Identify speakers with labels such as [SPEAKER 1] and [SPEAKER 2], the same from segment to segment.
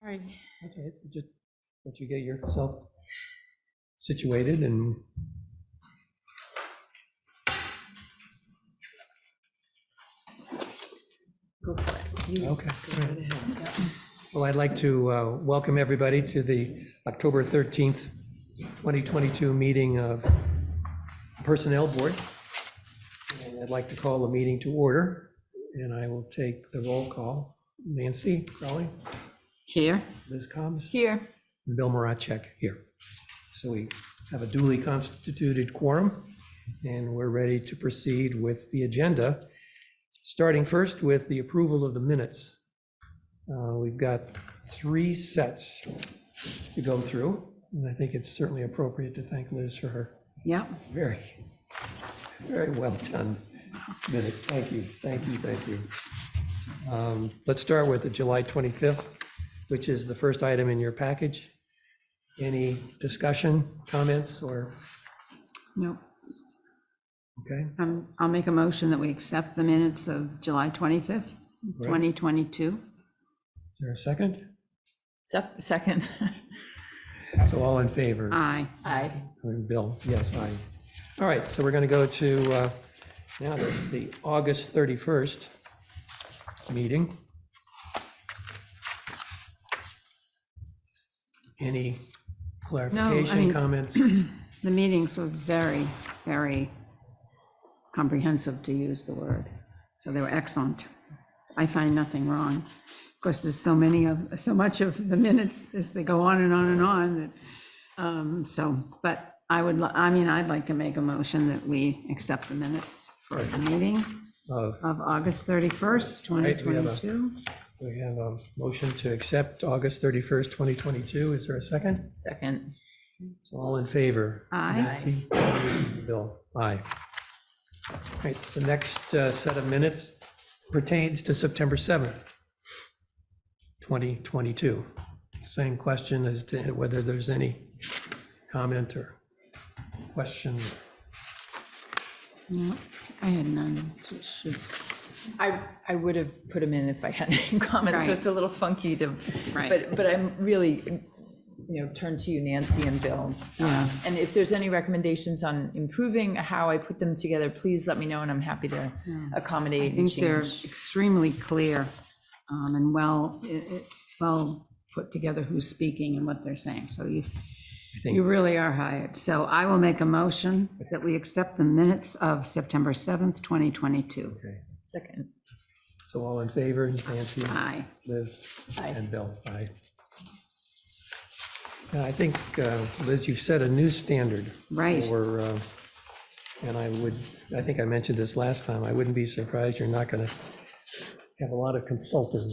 [SPEAKER 1] Sorry.
[SPEAKER 2] That's all right. Just let you get yourself situated and
[SPEAKER 1] Go for it. You
[SPEAKER 2] Okay.
[SPEAKER 1] go right ahead. Yeah.
[SPEAKER 2] well, I'd like to welcome everybody to the October 13th, 2022 meeting of Personnel Board. And I'd like to call the meeting to order, and I will take the roll call. Nancy Crowley,
[SPEAKER 1] Here.
[SPEAKER 2] Liz Combs,
[SPEAKER 1] Here.
[SPEAKER 2] and Bill Moracek here. So we have a duly constituted quorum, and we're ready to proceed with the agenda, starting first with the approval of the minutes. We've got 3 sets to go through, and I think it's certainly appropriate to thank Liz for her
[SPEAKER 1] Yeah.
[SPEAKER 2] very, very well done minutes. Thank you, thank you, thank you. Let's start with the July 25th, which is the first item in your package. Any discussion, comments, or,
[SPEAKER 1] No.
[SPEAKER 2] okay?
[SPEAKER 1] I'll make a motion that we accept the minutes of July 25th,
[SPEAKER 2] Right.
[SPEAKER 1] 2022.
[SPEAKER 2] Is there a second?
[SPEAKER 3] Second.
[SPEAKER 2] So all in favor?
[SPEAKER 1] Aye.
[SPEAKER 3] Aye.
[SPEAKER 2] I mean, Bill, yes, aye. All right, so we're going to go to, now that's the August 31st meeting. Any clarification, comments?
[SPEAKER 1] The meetings were very, very comprehensive, to use the word. So they were excellent. I find nothing wrong. Of course, there's so much of the minutes as they go on and on and on that, but I'd like to make a motion that we accept the minutes for the meeting
[SPEAKER 2] Of
[SPEAKER 1] of August 31st,
[SPEAKER 2] Right, we have a-
[SPEAKER 1] 2022.
[SPEAKER 2] We have a motion to accept August 31st, 2022. Is there a second?
[SPEAKER 3] Second.
[SPEAKER 2] So all in favor?
[SPEAKER 1] Aye.
[SPEAKER 2] Nancy? Bill? Aye. All right, the next set of minutes pertains to September 7th, 2022. Same question as to whether there's any comment or question.
[SPEAKER 1] No, I had none. Should-
[SPEAKER 3] I would have put them in if I had any comments, so
[SPEAKER 1] Right.
[SPEAKER 3] it's a little funky to,
[SPEAKER 1] Right.
[SPEAKER 3] but I'm really, turn to you, Nancy and Bill.
[SPEAKER 1] Yeah.
[SPEAKER 3] And if there's any recommendations on improving how I put them together, please let me know, and I'm happy to
[SPEAKER 1] I
[SPEAKER 3] accommodate and
[SPEAKER 1] think they're
[SPEAKER 3] change.
[SPEAKER 1] extremely clear and well put together who's speaking and what they're saying. So
[SPEAKER 2] I
[SPEAKER 1] you
[SPEAKER 2] think,
[SPEAKER 1] really are hired. So I will make a motion that we accept the minutes of September 7th, 2022.
[SPEAKER 2] okay.
[SPEAKER 3] Second.
[SPEAKER 2] So all in favor, Nancy,
[SPEAKER 1] Aye.
[SPEAKER 2] Liz,
[SPEAKER 3] Aye.
[SPEAKER 2] and Bill? Aye. Yeah, I think, Liz, you've set a new standard.
[SPEAKER 1] Right.
[SPEAKER 2] For, and I think I mentioned this last time, I wouldn't be surprised you're not going to have a lot of consulting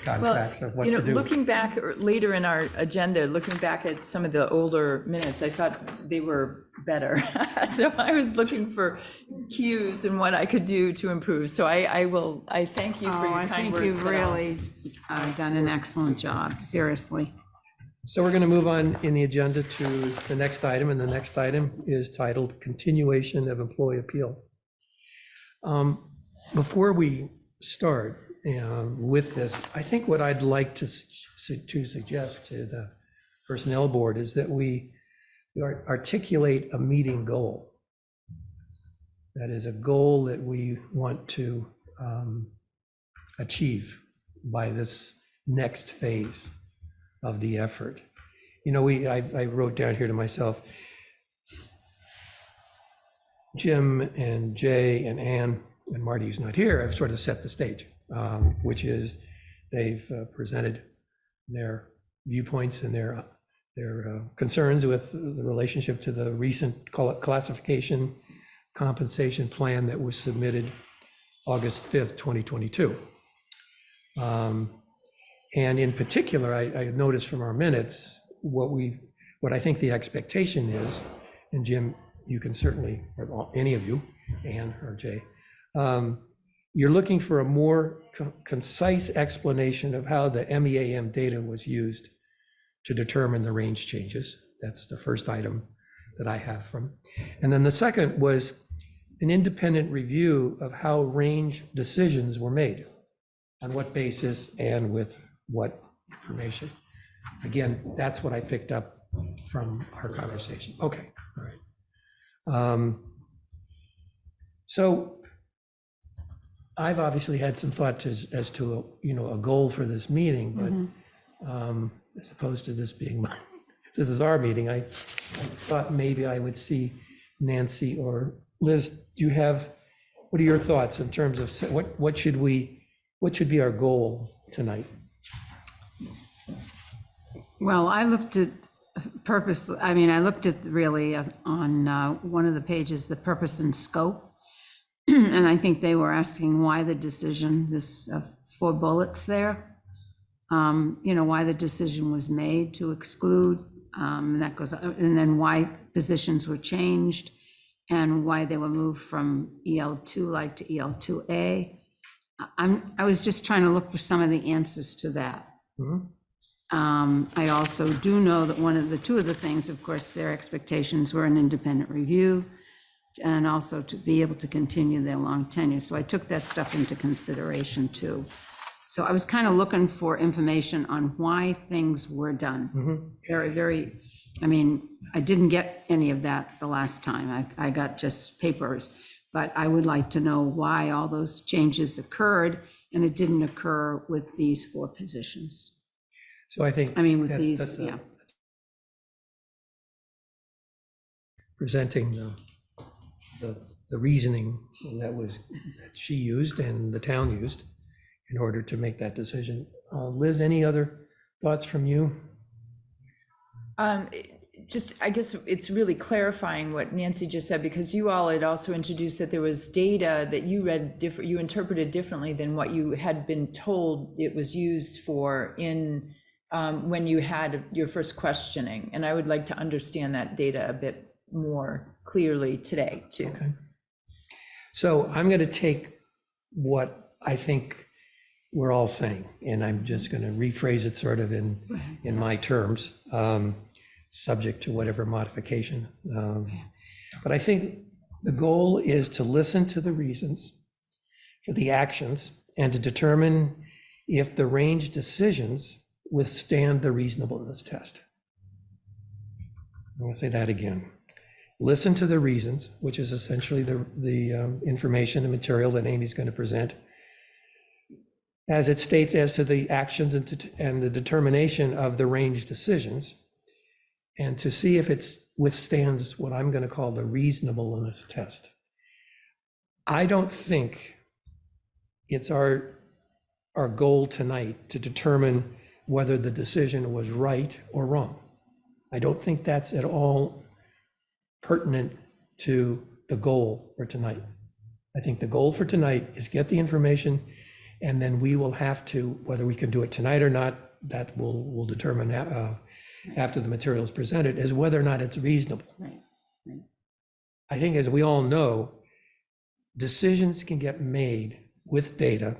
[SPEAKER 2] contracts of what to do.
[SPEAKER 3] Looking back later in our agenda, looking back at some of the older minutes, I thought they were better. So I was looking for cues and what I could do to improve. So I thank you for
[SPEAKER 1] Oh,
[SPEAKER 3] your
[SPEAKER 1] I
[SPEAKER 3] kind
[SPEAKER 1] think
[SPEAKER 3] words.
[SPEAKER 1] you've
[SPEAKER 3] but
[SPEAKER 1] really done an excellent job, seriously.
[SPEAKER 2] So we're going to move on in the agenda to the next item, and the next item is titled Continuation of Employee Appeal. Before we start with this, I think what I'd like to suggest to the Personnel Board is that we articulate a meeting goal. That is a goal that we want to achieve by this next phase of the effort. I wrote down here to myself, Jim and Jay and Ann and Marty, who's not here, have sort of set the stage, which is they've presented their viewpoints and their concerns with the relationship to the recent classification compensation plan that was submitted August 5th, 2022. And in particular, I noticed from our minutes, what I think the expectation is, and Jim, you can certainly, or any of you, Ann or Jay, you're looking for a more concise explanation of how the MEAM data was used to determine the range changes. That's the first item that I have from. And then the second was an independent review of how range decisions were made, on what basis and with what information. Again, that's what I picked up from our conversation. Okay, all right. So I've obviously had some thoughts as to, a goal for this meeting, but as opposed to this being this is our meeting, I thought maybe I would see Nancy or Liz. What are your thoughts in terms of what should be our goal tonight?
[SPEAKER 1] Well, I looked at I looked at really on one of the pages, the purpose and scope. And I think they were asking why the decision, this 4 bullets there, why the decision was made to exclude, and that goes, and then why positions were changed and why they were moved from EL2 like to EL2A. I was just trying to look for some of the answers to that. I also do know that two of the things, of course, their expectations were an independent review and also to be able to continue their long tenure. So I took that stuff into consideration too. So I was kind of looking for information on why things were done. Very, I didn't get any of that the last time. I got just papers, but I would like to know why all those changes occurred and it didn't occur with these 4 positions.
[SPEAKER 2] So I think.
[SPEAKER 1] With these, yeah.
[SPEAKER 2] Presenting the reasoning that she used and the town used in order to make that decision. Liz, any other thoughts from you?
[SPEAKER 3] I guess it's really clarifying what Nancy just said, because you all had also introduced that there was data that you read you interpreted differently than what you had been told it was used for in when you had your first questioning. And I would like to understand that data a bit more clearly today too.
[SPEAKER 2] Okay. So I'm going to take what I think we're all saying, and I'm just going to rephrase it sort of in my terms, subject to whatever modification. But I think the goal is to listen to the reasons for the actions and to determine if the range decisions withstand the reasonableness test. I'm going to say that again. Listen to the reasons, which is essentially the information and material that Amy's going to present, as it states as to the actions and the determination of the range decisions, and to see if it withstands what I'm going to call the reasonableness test. I don't think it's our goal tonight to determine whether the decision was right or wrong. I don't think that's at all pertinent to the goal for tonight. I think the goal for tonight is get the information, and then we will have to, whether we can do it tonight or not, that we'll determine after the material is presented, is whether or not it's reasonable.
[SPEAKER 1] Right.
[SPEAKER 2] I think, as we all know, decisions can get made with data,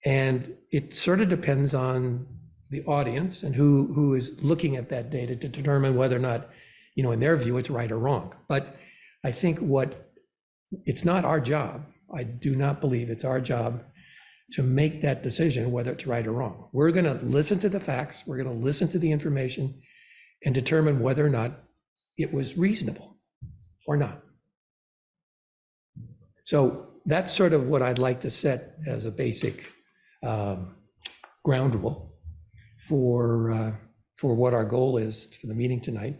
[SPEAKER 2] and it sort of depends on the audience and who is looking at that data to determine whether or not, in their view, it's right or wrong. But I think it's not our job. I do not believe it's our job to make that decision whether it's right or wrong. We're going to listen to the facts, we're going to listen to the information and determine whether or not it was reasonable or not. So that's sort of what I'd like to set as a basic ground rule for what our goal is for the meeting tonight.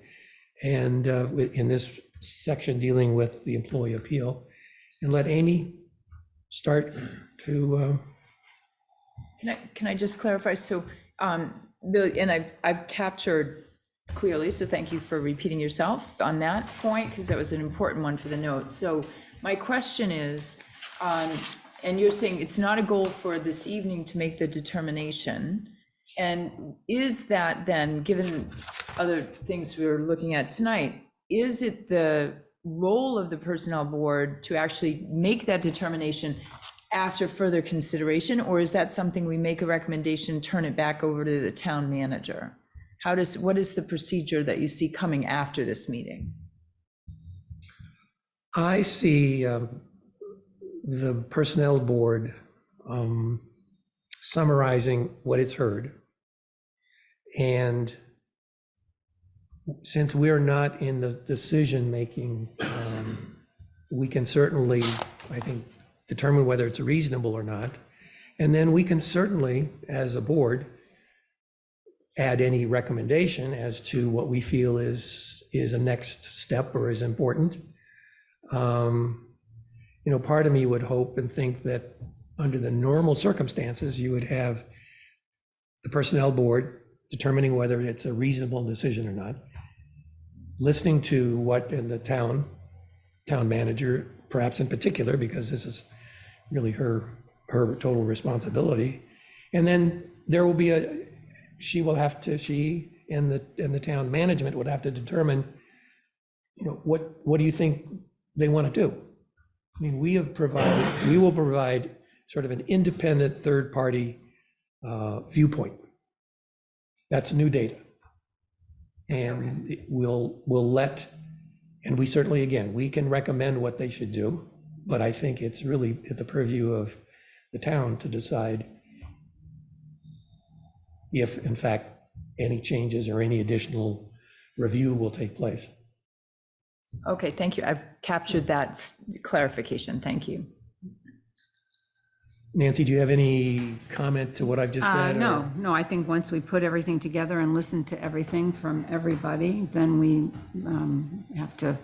[SPEAKER 2] And in this section dealing with the employee appeal, and let Amy start to.
[SPEAKER 3] Can I just clarify? So, and I've captured clearly, so thank you for repeating yourself on that point, because that was an important one for the notes. So my question is, and you're saying it's not a goal for this evening to make the determination. And is that then, given other things we were looking at tonight, is it the role of the personnel board to actually make that determination after further consideration, or is that something we make a recommendation, turn it back over to the town manager? What is the procedure that you see coming after this meeting?
[SPEAKER 2] I see the personnel board summarizing what it's heard. And since we're not in the decision-making, we can certainly, I think, determine whether it's reasonable or not. And then we can certainly, as a board, add any recommendation as to what we feel is a next step or is important. Part of me would hope and think that under the normal circumstances, you would have the personnel board determining whether it's a reasonable decision or not, listening to what in the town manager, perhaps in particular, because this is really her total responsibility. And then there will be she and the town management would have to determine, what do you think they want to do? I mean, we will provide sort of an independent third-party viewpoint. That's new data. And we'll let, and we certainly, again, we can recommend what they should do, but I think it's really at the purview of the town to decide if, in fact, any changes or any additional review will take place.
[SPEAKER 3] Okay, thank you. I've captured that clarification. Thank you.
[SPEAKER 2] Nancy, do you have any comment to what I've just said?
[SPEAKER 1] No, I think once we put everything together and listen to everything from everybody, then we have to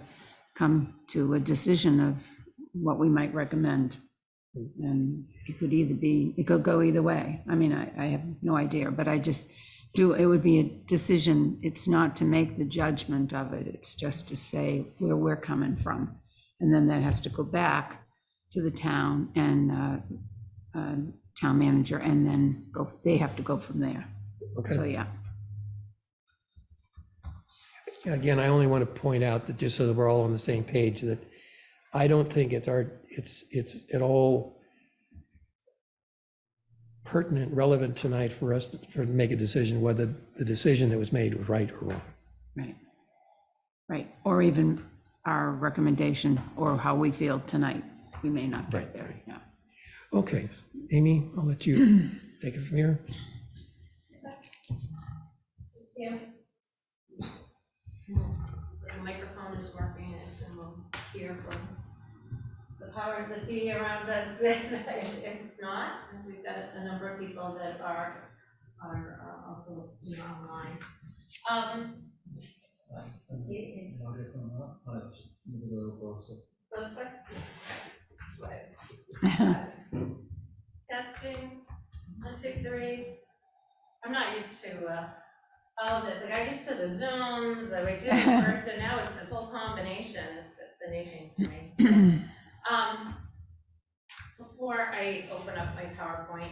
[SPEAKER 1] come to a decision of what we might recommend. And it could go either way. I mean, I have no idea, but it would be a decision. It's not to make the judgment of it. It's just to say where we're coming from. And then that has to go back to the town and town manager, and then they have to go from there.
[SPEAKER 2] Okay.
[SPEAKER 1] So, yeah.
[SPEAKER 2] Again, I only want to point out that just so that we're all on the same page, that I don't think it's at all pertinent, relevant tonight for us to make a decision whether the decision that was made was right or wrong.
[SPEAKER 1] Right. Or even our recommendation or how we feel tonight. We may not get there. Yeah.
[SPEAKER 2] Okay, Amy, I'll let you take it from here.
[SPEAKER 4] Yeah. The microphone is working, I assume we'll hear from the power that be around us. If it's not, as we've got a number of people that are also online. See, closer. Testing, 1, 2, 3. I'm not used to all of this. I got used to the Zooms, I would do it in person. Now it's this whole combination. It's amazing for me. So, before I open up my PowerPoint,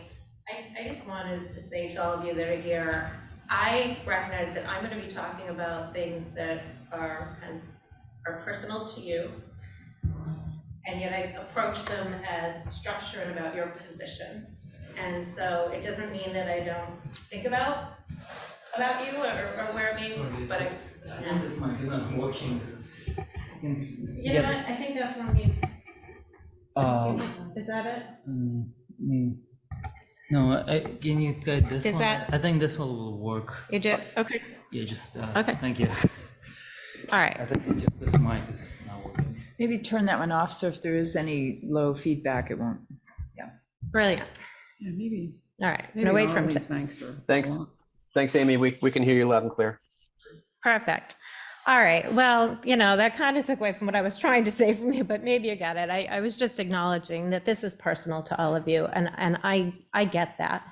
[SPEAKER 4] I just wanted to say to all of you that are here, I recognize that I'm going to be talking about things that are personal to you, and yet I approach them as structure and about your positions. And so it doesn't mean that I don't think about you or where it means, but
[SPEAKER 5] this mic is not working. So
[SPEAKER 4] you know what? I think that's on me. Is that it?
[SPEAKER 5] No, can you guide this
[SPEAKER 6] Is
[SPEAKER 5] one?
[SPEAKER 6] that-
[SPEAKER 5] I think this one will work.
[SPEAKER 6] You did, okay,
[SPEAKER 5] Yeah, just
[SPEAKER 6] Okay.
[SPEAKER 5] Thank you.
[SPEAKER 6] all
[SPEAKER 5] I
[SPEAKER 6] right.
[SPEAKER 5] think just this mic is not working.
[SPEAKER 3] Maybe turn that one off, so if there is any low feedback, it won't.
[SPEAKER 6] Brilliant.
[SPEAKER 1] Yeah, maybe.
[SPEAKER 6] All right,
[SPEAKER 1] Maybe
[SPEAKER 6] no, wait
[SPEAKER 1] all
[SPEAKER 6] for him
[SPEAKER 1] these
[SPEAKER 6] to,
[SPEAKER 1] banks are.
[SPEAKER 7] Thanks. Thanks, Amy. We can hear you loud and clear.
[SPEAKER 6] perfect. All right, well, that kind of took away from what I was trying to say from you, but maybe you got it. I was just acknowledging that this is personal to all of you, and I get that.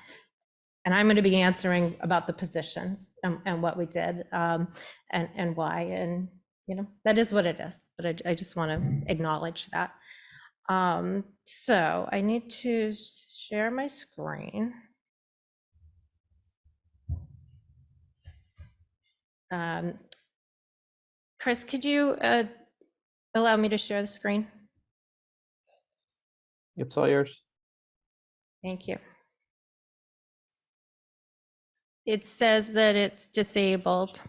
[SPEAKER 6] And I'm going to be answering about the positions and what we did, and why, and, that is what it is, but I just want to acknowledge that. So I need to share my screen. Chris, could you allow me to share the screen?
[SPEAKER 7] It's all yours.
[SPEAKER 6] Thank you. It says that it's disabled.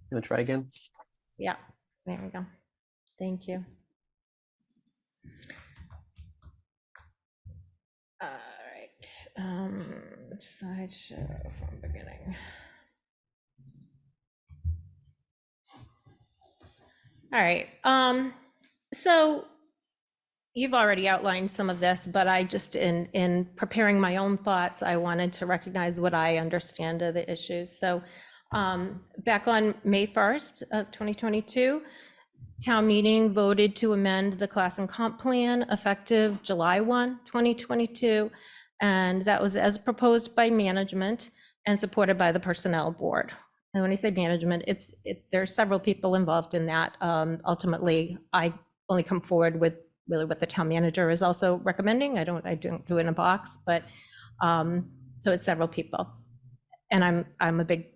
[SPEAKER 7] Gonna try again?
[SPEAKER 6] Yeah, there we go. Thank you. All right, slideshow from beginning. All right, so you've already outlined some of this, but I just, in preparing my own thoughts, I wanted to recognize what I understand are the issues. So back on May 1st of 2022, town meeting voted to amend the class and comp plan effective July 1, 2022. And that was as proposed by management and supported by the personnel board. And when I say management, there are several people involved in that. Ultimately, I only come forward with really what the town manager is also recommending. I don't do it in a box, but so it's several people. And I'm a big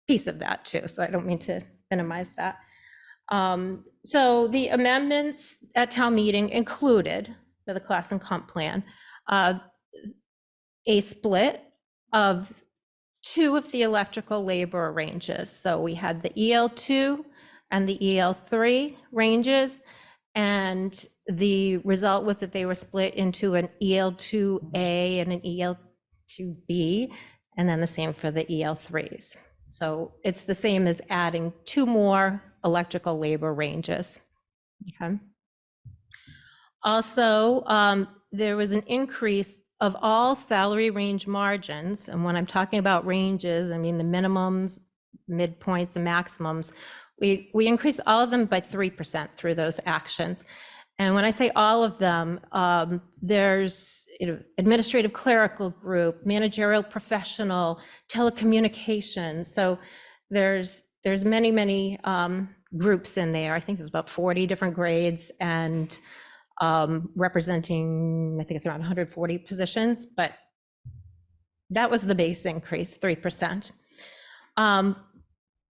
[SPEAKER 6] piece of that too, so I don't mean to minimize that. So the amendments at town meeting included, for the class and comp plan, a split of 2 of the electrical labor ranges. So we had the EL2 and the EL3 ranges, and the result was that they were split into an EL2A and an EL2B, and then the same for the EL3s. So it's the same as adding 2 more electrical labor ranges. Okay. Also, there was an increase of all salary range margins. And when I'm talking about ranges, I mean the minimums, midpoints, and maximums. We increased all of them by 3% through those actions. And when I say all of them, there's administrative clerical group, managerial professional, telecommunications. So there's many groups in there. I think there's about 40 different grades and representing, I think it's around 140 positions, but that was the base increase, 3%.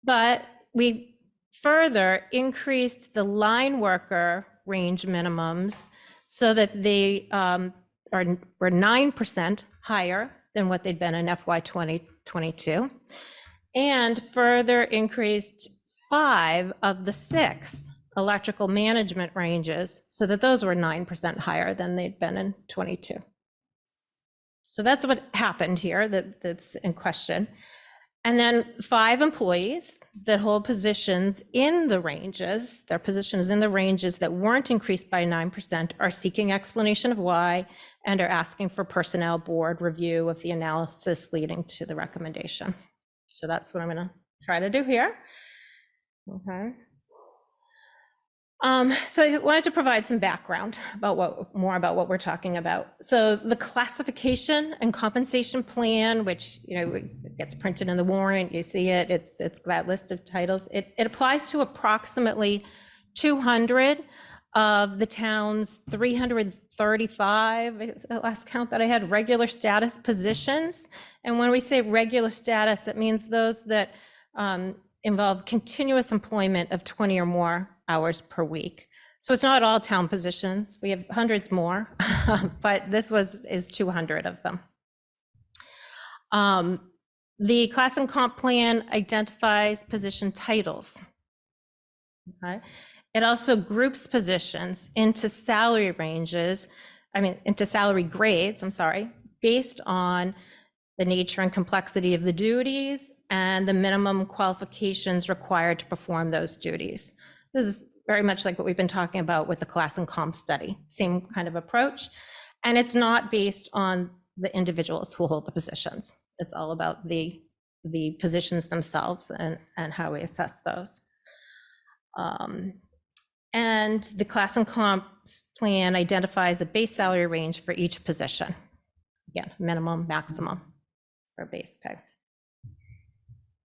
[SPEAKER 6] But we further increased the line worker range minimums so that they were 9% higher than what they'd been in FY 2022, and further increased 5 of the 6 electrical management ranges so that those were 9% higher than they'd been in 22. So that's what happened here, that's in question. And then 5 employees that hold positions in the ranges, their positions in the ranges that weren't increased by 9% are seeking explanation of why and are asking for personnel board review of the analysis leading to the recommendation. So that's what I'm gonna try to do here. Okay. So I wanted to provide some background about more about what we're talking about. So the classification and compensation plan, which gets printed in the warrant, you see it, it's that list of titles. It applies to approximately 200 of the town's 335, the last count that I had, regular status positions. And when we say regular status, it means those that involve continuous employment of 20 or more hours per week. So it's not all town positions. We have hundreds more, but this is 200 of them. The class and comp plan identifies position titles. Okay. It also groups positions into salary ranges, into salary grades, based on the nature and complexity of the duties and the minimum qualifications required to perform those duties. This is very much like what we've been talking about with the class and comp study, same kind of approach. And it's not based on the individuals who hold the positions. It's all about the positions themselves and how we assess those. And the class and comp plan identifies a base salary range for each position. Again, minimum, maximum for base pay.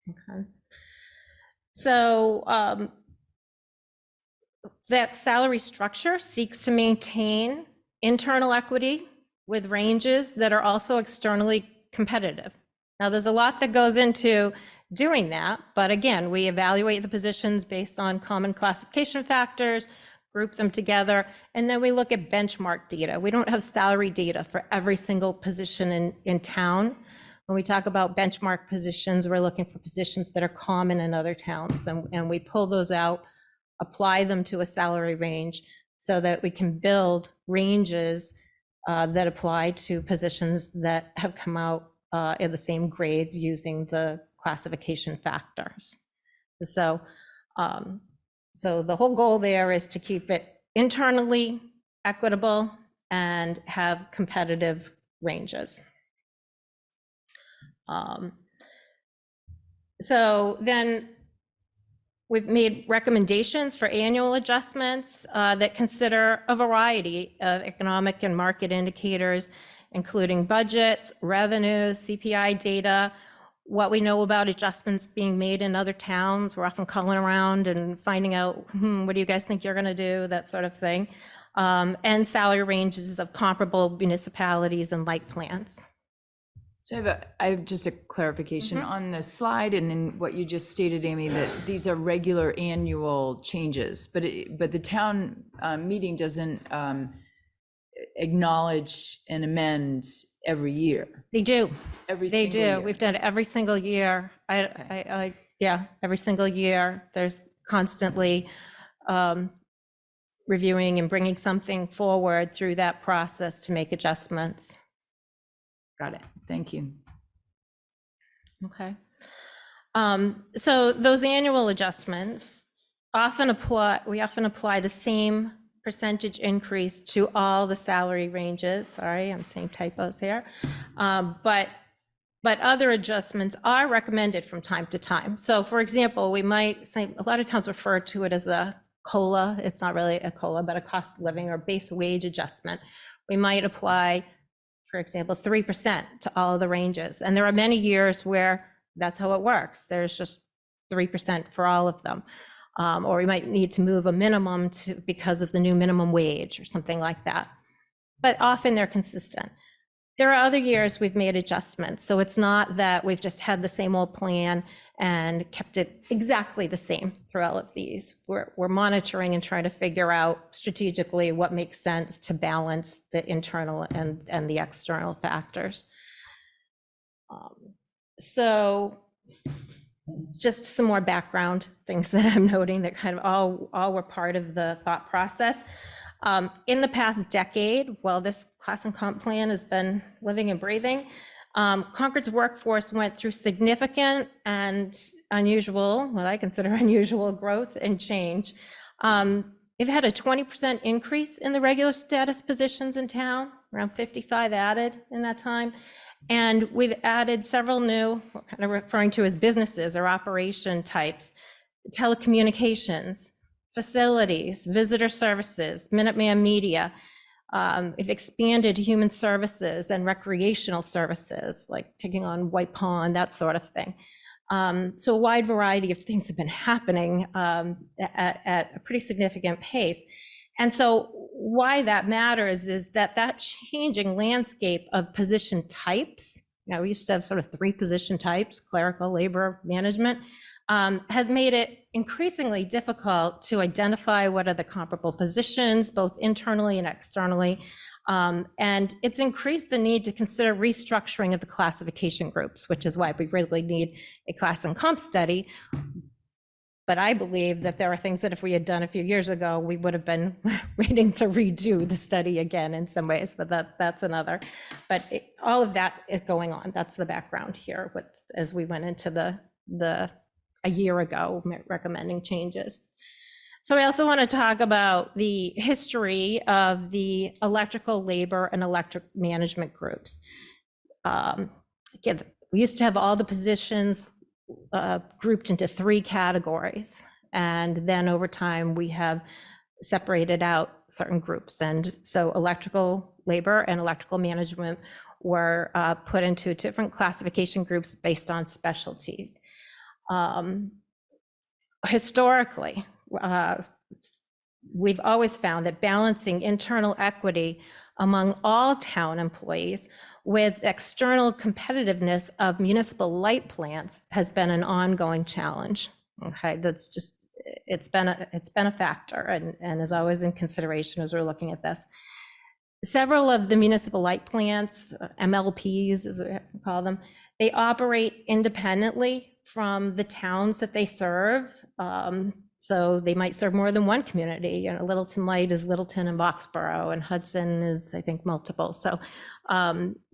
[SPEAKER 6] Okay. So that salary structure seeks to maintain internal equity with ranges that are also externally competitive. Now, there's a lot that goes into doing that, but again, we evaluate the positions based on common classification factors, group them together, and then we look at benchmark data. We don't have salary data for every single position in town. when we talk about benchmark positions, we're looking for positions that are common in other towns, and we pull those out, apply them to a salary range so that we can build ranges that apply to positions that have come out in the same grades using the classification factors. So, so the whole goal there is to keep it internally equitable and have competitive ranges. So then we've made recommendations for annual adjustments that consider a variety of economic and market indicators, including budgets, revenues, CPI data, what we know about adjustments being made in other towns. We're often calling around and finding out, what do you guys think you're going to do, that sort of thing, and salary ranges of comparable municipalities and like plans.
[SPEAKER 3] So I have just a clarification on the slide and in what you just stated, Amy, that these are regular annual changes, but the town meeting doesn't acknowledge and amend every year.
[SPEAKER 6] They do.
[SPEAKER 3] Every
[SPEAKER 6] They
[SPEAKER 3] single
[SPEAKER 6] do.
[SPEAKER 3] year.
[SPEAKER 6] We've done it every single year. Yeah, every single year. There's constantly reviewing and bringing something forward through that process to make adjustments.
[SPEAKER 3] Got it. Thank you.
[SPEAKER 6] Okay. So those annual adjustments we often apply the same percentage increase to all the salary ranges. Sorry, I'm saying typos here. But other adjustments are recommended from time to time. So for example, we might say, a lot of towns refer to it as a COLA. It's not really a COLA, but a cost of living or base wage adjustment. We might apply, for example, 3% to all of the ranges. And there are many years where that's how it works. There's just 3% for all of them. Or we might need to move a minimum because of the new minimum wage or something like that. But often they're consistent. There are other years we've made adjustments. So it's not that we've just had the same old plan and kept it exactly the same through all of these. We're monitoring and trying to figure out strategically what makes sense to balance the internal and the external factors. So just some more background things that I'm noting that kind of all were part of the thought process. In the past decade, while this class and comp plan has been living and breathing, Concord's workforce went through significant and unusual, what I consider unusual growth and change. We've had a 20% increase in the regular status positions in town, around 55 added in that time. And we've added several new, what kind of referring to as businesses or operation types, telecommunications, facilities, visitor services, Minuteman Media. We've expanded human services and recreational services, like taking on White Pond, that sort of thing. So a wide variety of things have been happening at a pretty significant pace. And so why that matters is that changing landscape of position types, we used to have sort of 3 position types, clerical, labor, management, has made it increasingly difficult to identify what are the comparable positions, both internally and externally. And it's increased the need to consider restructuring of the classification groups, which is why we really need a class and comp study. But I believe that there are things that if we had done a few years ago, we would have been waiting to redo the study again in some ways, but that's another. But all of that is going on. That's the background here, as we went into a year ago, recommending changes. So I also want to talk about the history of the electrical, labor, and electric management groups. Again, we used to have all the positions grouped into 3 categories. And then over time, we have separated out certain groups. And so electrical, labor, and electrical management were put into different classification groups based on specialties. Historically, we've always found that balancing internal equity among all town employees with external competitiveness of municipal light plants has been an ongoing challenge. Okay, that's just, it's been a factor and is always in consideration as we're looking at this. several of the municipal light plants, MLPs as we call them, they operate independently from the towns that they serve. So they might serve more than one community. You know, Littleton Light is Littleton and Boxborough, and Hudson is, I think, multiple. So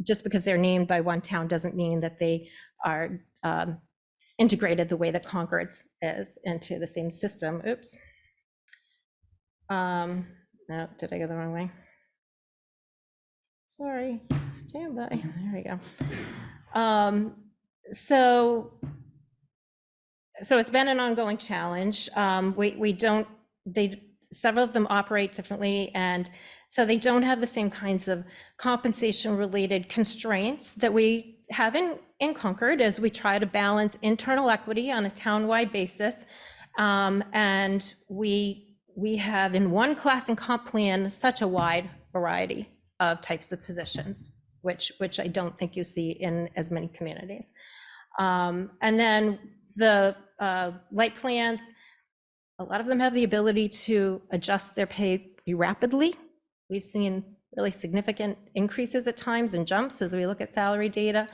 [SPEAKER 6] just because they're named by one town doesn't mean that they are integrated the way that Concord is into the same system. Oops. No, did I go the wrong way? Sorry, stand by. There we go. So it's been an ongoing challenge. Several of them operate differently, and so they don't have the same kinds of compensation-related constraints that we have in Concord as we try to balance internal equity on a town-wide basis. And we have in one class and comp plan such a wide variety of types of positions, which I don't think you see in as many communities. And then the light plans, a lot of them have the ability to adjust their pay pretty rapidly. We've seen really significant increases at times and jumps as we look at salary data.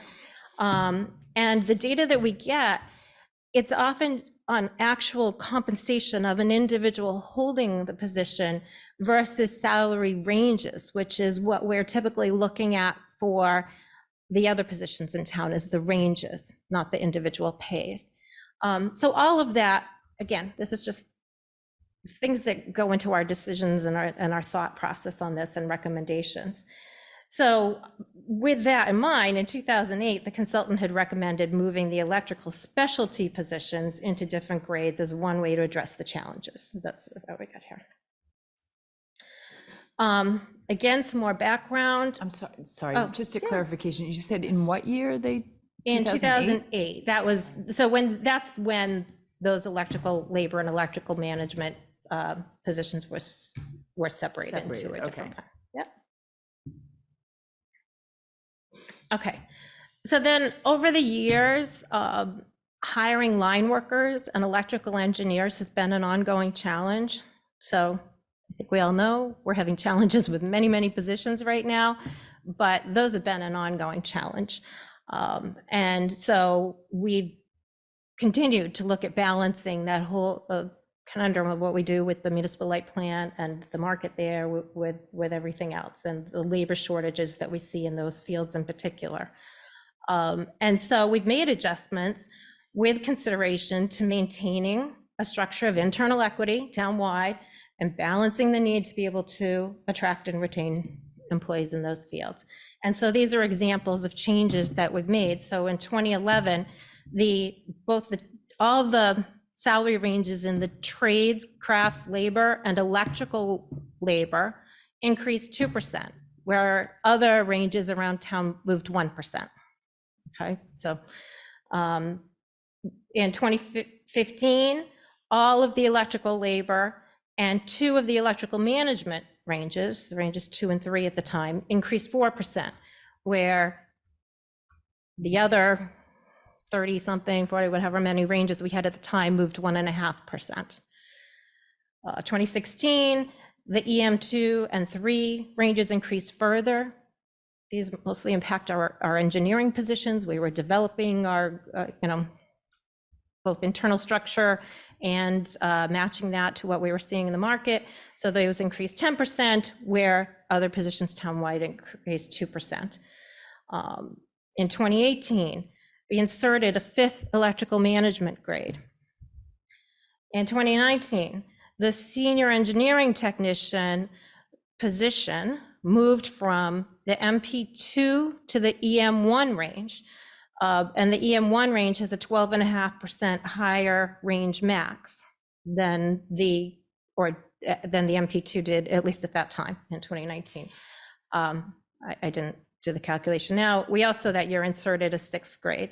[SPEAKER 6] And the data that we get, it's often on actual compensation of an individual holding the position versus salary ranges, which is what we're typically looking at for the other positions in town, is the ranges, not the individual pays. So all of that, again, this is just things that go into our decisions and our thought process on this and recommendations. So with that in mind, in 2008, the consultant had recommended moving the electrical specialty positions into different grades as one way to address the challenges. That's what we got here. Again, some more background.
[SPEAKER 3] I'm sorry,
[SPEAKER 6] Oh,
[SPEAKER 3] just a
[SPEAKER 6] yeah.
[SPEAKER 3] clarification. You said in what year they?
[SPEAKER 6] In 2008, that was, so that's when those electrical labor and electrical management positions were separated into a
[SPEAKER 3] Separated,
[SPEAKER 6] different
[SPEAKER 3] okay.
[SPEAKER 6] plan. Yep. Okay, so then over the years, hiring line workers and electrical engineers has been an ongoing challenge. So I think we all know we're having challenges with many, many positions right now, but those have been an ongoing challenge. And so we've continued to look at balancing that whole conundrum of what we do with the municipal light plant and the market there with everything else and the labor shortages that we see in those fields in particular. And so we've made adjustments with consideration to maintaining a structure of internal equity townwide and balancing the need to be able to attract and retain employees in those fields. And so these are examples of changes that we've made. So in 2011, all the salary ranges in the trades, crafts, labor, and electrical labor increased 2%, where other ranges around town moved 1%. Okay, so in 2015, all of the electrical labor and 2 of the electrical management ranges 2 and 3 at the time, increased 4%, where the other 30 something, 40, whatever many ranges we had at the time moved 1.5%. 2016, the EM2 and 3 ranges increased further. These mostly impact our engineering positions. We were developing our, both internal structure and matching that to what we were seeing in the market. So those increased 10%, where other positions townwide increased 2%. In 2018, we inserted a 5th electrical management grade. In 2019, the senior engineering technician position moved from the MP2 to the EM1 range. And the EM1 range has a 12.5% higher range max than the MP2 did, at least at that time in 2019. I didn't do the calculation. Now, we also that year inserted a 6th grade.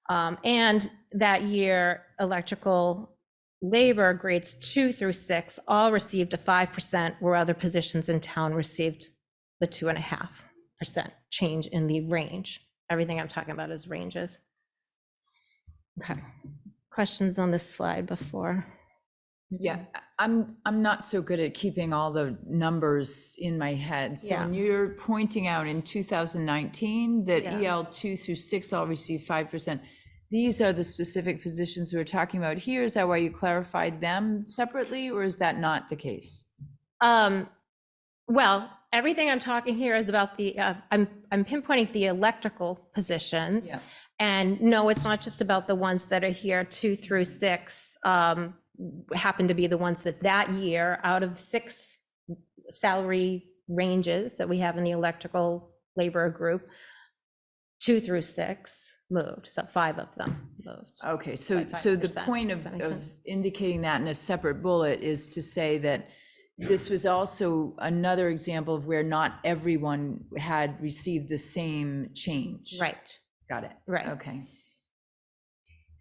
[SPEAKER 6] And that year, electrical labor grades 2 through 6 all received a 5%, where other positions in town received the 2.5% change in the range. Everything I'm talking about is ranges. Okay. Questions on this slide before
[SPEAKER 3] Yeah, I'm not so good at keeping all the numbers in my head. So when you're pointing out in 2019 that
[SPEAKER 6] Yeah.
[SPEAKER 3] EL 2 through 6 all received 5%, these are the specific positions we're talking about here. Is that why you clarified them separately, or is that not the case?
[SPEAKER 6] Well, everything I'm talking here is about the, I'm pinpointing the electrical positions.
[SPEAKER 3] Yeah.
[SPEAKER 6] And no, it's not just about the ones that are here 2 through 6, happen to be the ones that year, out of 6 salary ranges that we have in the electrical labor group, 2 through 6 moved, so 5 of them moved.
[SPEAKER 3] Okay, so
[SPEAKER 6] By
[SPEAKER 3] so the
[SPEAKER 6] 5%.
[SPEAKER 3] point
[SPEAKER 6] Does that make
[SPEAKER 3] of
[SPEAKER 6] sense?
[SPEAKER 3] indicating that in a separate bullet is to say that this was also another example of where not everyone had received the same change.
[SPEAKER 6] Right,
[SPEAKER 3] Got it.
[SPEAKER 6] right.
[SPEAKER 3] Okay.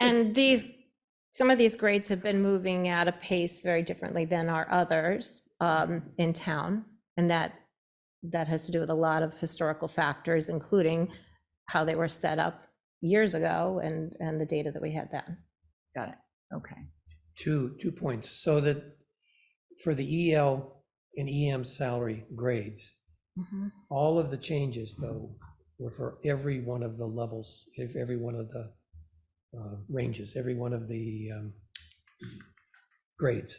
[SPEAKER 6] And some of these grades have been moving at a pace very differently than our others in town. And that has to do with a lot of historical factors, including how they were set up years ago and the data that we had then.
[SPEAKER 3] Got it. Okay.
[SPEAKER 2] 2 points. So that for the EL and EM salary grades, all of the changes though were for every one of the levels, every one of the ranges, every one of the grades.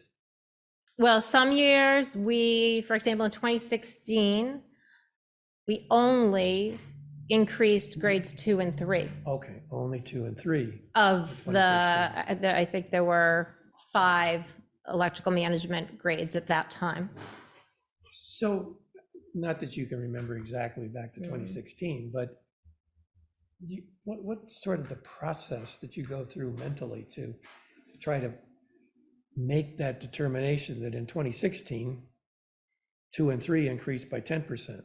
[SPEAKER 6] Well, some years for example, in 2016, we only increased grades 2 and 3.
[SPEAKER 2] Okay, only 2 and 3.
[SPEAKER 6] Of
[SPEAKER 2] in
[SPEAKER 6] I think there were 5 electrical management grades at that time.
[SPEAKER 2] So, not that you can remember exactly back to 2016, but what's sort of the process that you go through mentally to try to make that determination that in 2016, 2 and 3 increased by 10%?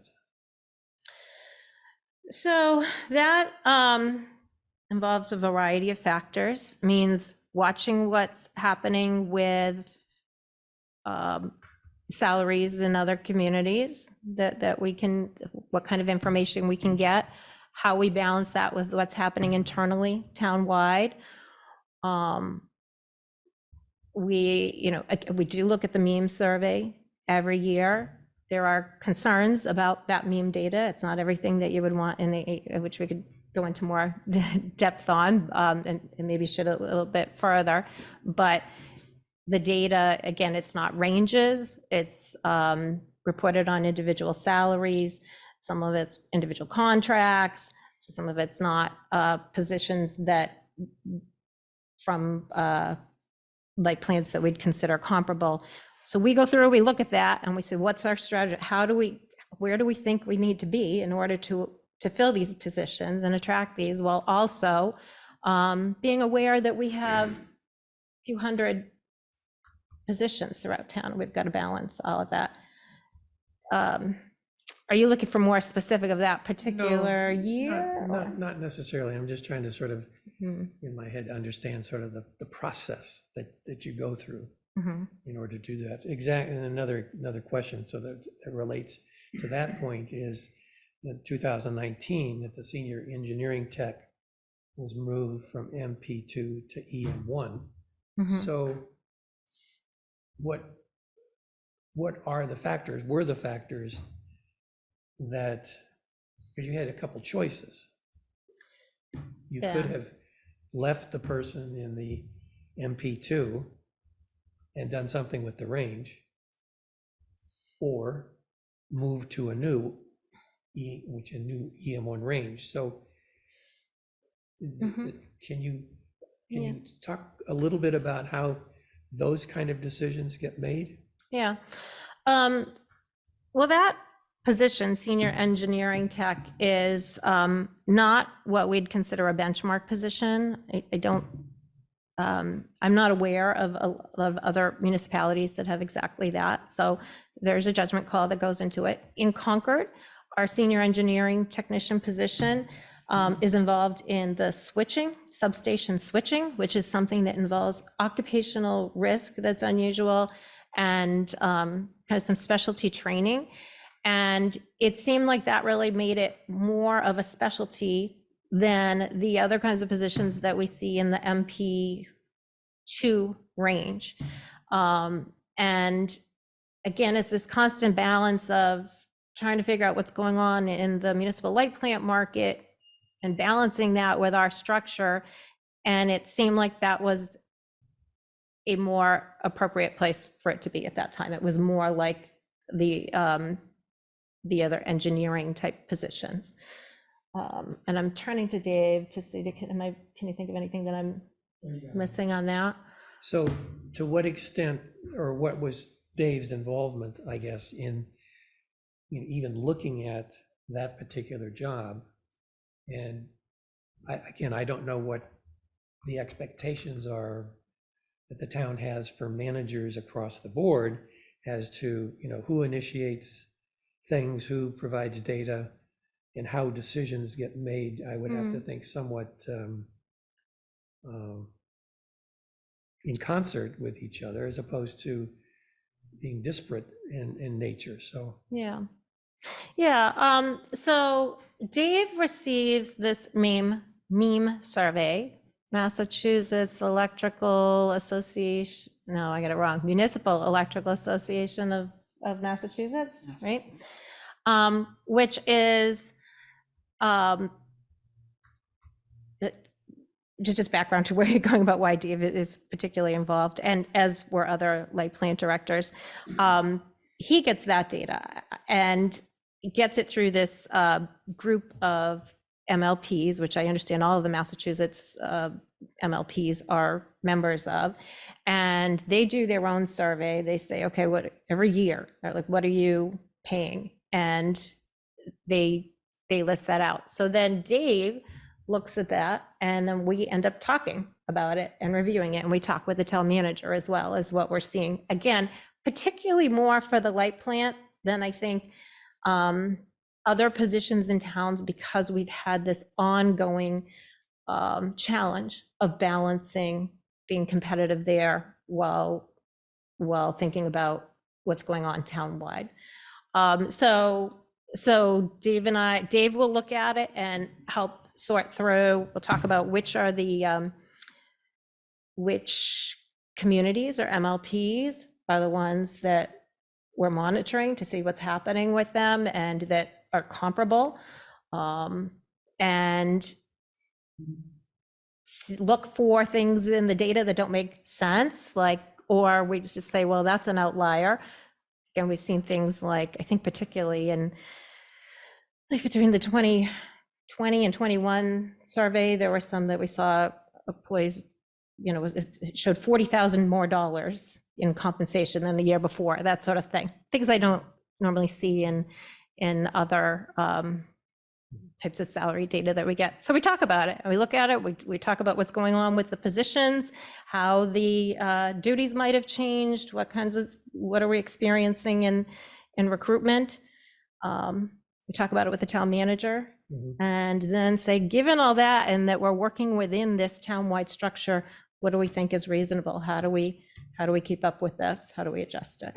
[SPEAKER 6] So that involves a variety of factors, means watching what's happening with salaries in other communities that we can, what kind of information we can get, how we balance that with what's happening internally, townwide. We do look at the meme survey every year. There are concerns about that meme data. It's not everything that you would want which we could go into more depth on, and maybe should a little bit further. But the data, again, it's not ranges, it's reported on individual salaries, some of it's individual contracts, some of it's not positions that from like plans that we'd consider comparable. So we go through, we look at that and we say, what's our strategy? Where do we think we need to be in order to fill these positions and attract these, while also being aware that we have a few hundred positions throughout town. We've got to balance all of that. Are you looking for more specific of that particular year?
[SPEAKER 2] Not necessarily. I'm just trying to sort of, in my head, understand sort of the process that you go through in order to do that. Exactly. And another question, so that it relates to that point, is in 2019 that the senior engineering tech was moved from MP2 to EM1. So what are the factors, were the factors that, because you had a couple choices. You could have left the person in the MP2 and done something with the range, or moved to a new EM1 range. So can you talk a little bit about how those kind of decisions get made?
[SPEAKER 6] Yeah. Well, that position, senior engineering tech, is not what we'd consider a benchmark position. I'm not aware of other municipalities that have exactly that. So there's a judgment call that goes into it. In Concord, our senior engineering technician position is involved in the substation switching, which is something that involves occupational risk that's unusual, and kind of some specialty training. And it seemed like that really made it more of a specialty than the other kinds of positions that we see in the MP2 range. And again, it's this constant balance of trying to figure out what's going on in the municipal light plant market and balancing that with our structure. And it seemed like that was a more appropriate place for it to be at that time. It was more like the other engineering type positions. And I'm turning to Dave to see, can you think of anything that I'm missing on that?
[SPEAKER 2] So to what extent, or what was Dave's involvement, I guess, in even looking at that particular job? And again, I don't know what the expectations are that the town has for managers across the board as to, who initiates things, who provides data, and how decisions get made. I would have to think somewhat in concert with each other, as opposed to being disparate in nature. So
[SPEAKER 6] Yeah. So Dave receives this meme survey, Massachusetts Electrical Association. No, I got it wrong. Municipal Electrical Association of Massachusetts,
[SPEAKER 1] Yes.
[SPEAKER 6] right? Which is just background to where you're going about why Dave is particularly involved, and as were other light plant directors. He gets that data and gets it through this group of MLPs, which I understand all of the Massachusetts MLPs are members of, and they do their own survey. They say, okay, every year, they're like, what are you paying? And they list that out. So then Dave looks at that, and then we end up talking about it and reviewing it. And we talk with the town manager as well as what we're seeing. Again, particularly more for the light plant than I think other positions in towns, because we've had this ongoing challenge of balancing being competitive there while thinking about what's going on townwide. So Dave will look at it and help sort through. We'll talk about which are the which communities or MLPs are the ones that we're monitoring to see what's happening with them and that are comparable, and look for things in the data that don't make sense, or we just say, well, that's an outlier. Again, we've seen things like, I think particularly in between the 2020 and 21 survey, there were some that we saw employees, it showed $40,000 more in compensation than the year before, that sort of thing. Things I don't normally see in other types of salary data that we get. So we talk about it and we look at it. We talk about what's going on with the positions, how the duties might have changed, what are we experiencing in recruitment. We talk about it with the town manager, and then say, given all that, and that we're working within this townwide structure, what do we think is reasonable? How do we keep up with this? How do we adjust it?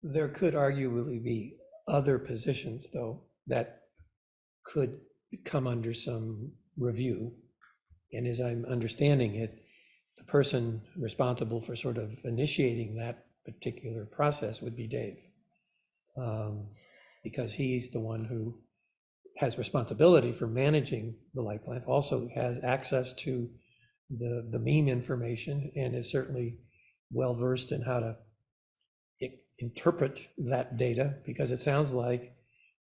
[SPEAKER 2] there could arguably be other positions, though, that could come under some review. And as I'm understanding it, the person responsible for sort of initiating that particular process would be Dave. Because he's the one who has responsibility for managing the light plant, also has access to the meme information, and is certainly well-versed in how to interpret that data, because it sounds like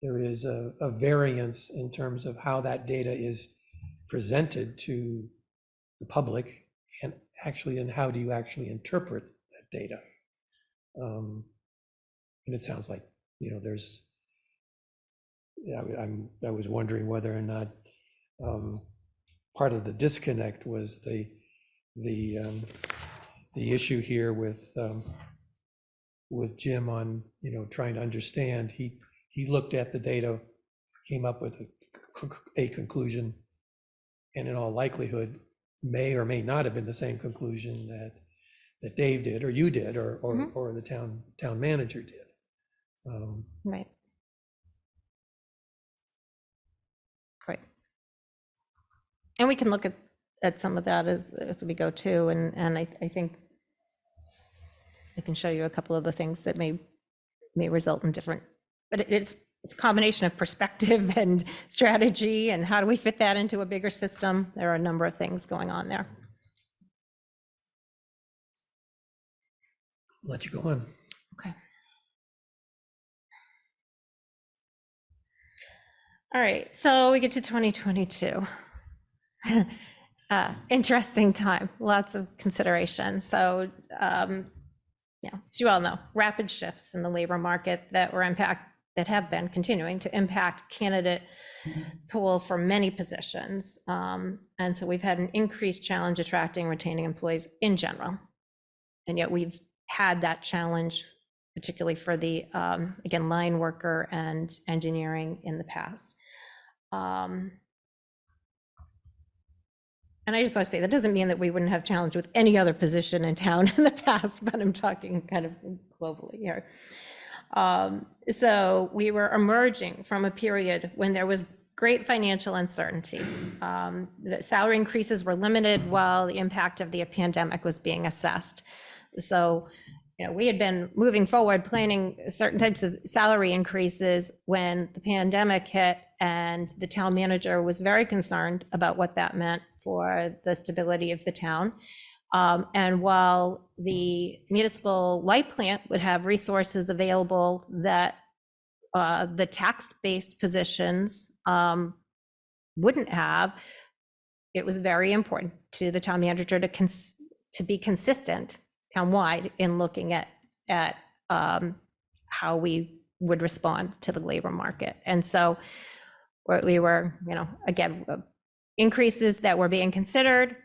[SPEAKER 2] there is a variance in terms of how that data is presented to the public, and actually, and how do you actually interpret that data? And it sounds like, there's, I was wondering whether or not part of the disconnect was the issue here with Jim on, trying to understand. He looked at the data, came up with a conclusion, and in all likelihood may or may not have been the same conclusion that Dave did, or you did, or the town manager did.
[SPEAKER 6] Right. Great. And we can look at at some of that as we go too, and I think I can show you a couple of the things that may result in different, but it's a combination of perspective and strategy, and how do we fit that into a bigger system? There are a number of things going on there.
[SPEAKER 2] Let you go on.
[SPEAKER 6] Okay. All right, so we get to 2022. Interesting time, lots of consideration. So, as you all know, rapid shifts in the labor market that have been continuing to impact candidate pool for many positions. And so we've had an increased challenge attracting, retaining employees in general. And yet we've had that challenge, particularly for the, again, line worker and engineering in the past. And I just want to say, that doesn't mean that we wouldn't have challenge with any other position in town in the past, but I'm talking kind of globally here. So we were emerging from a period when there was great financial uncertainty. The salary increases were limited while the impact of the pandemic was being assessed. So, we had been moving forward, planning certain types of salary increases when the pandemic hit, and the town manager was very concerned about what that meant for the stability of the town. And while the municipal light plant would have resources available that the tax-based positions wouldn't have, it was very important to the town manager to be consistent townwide in looking at how we would respond to the labor market. And so we were, again, increases that were being considered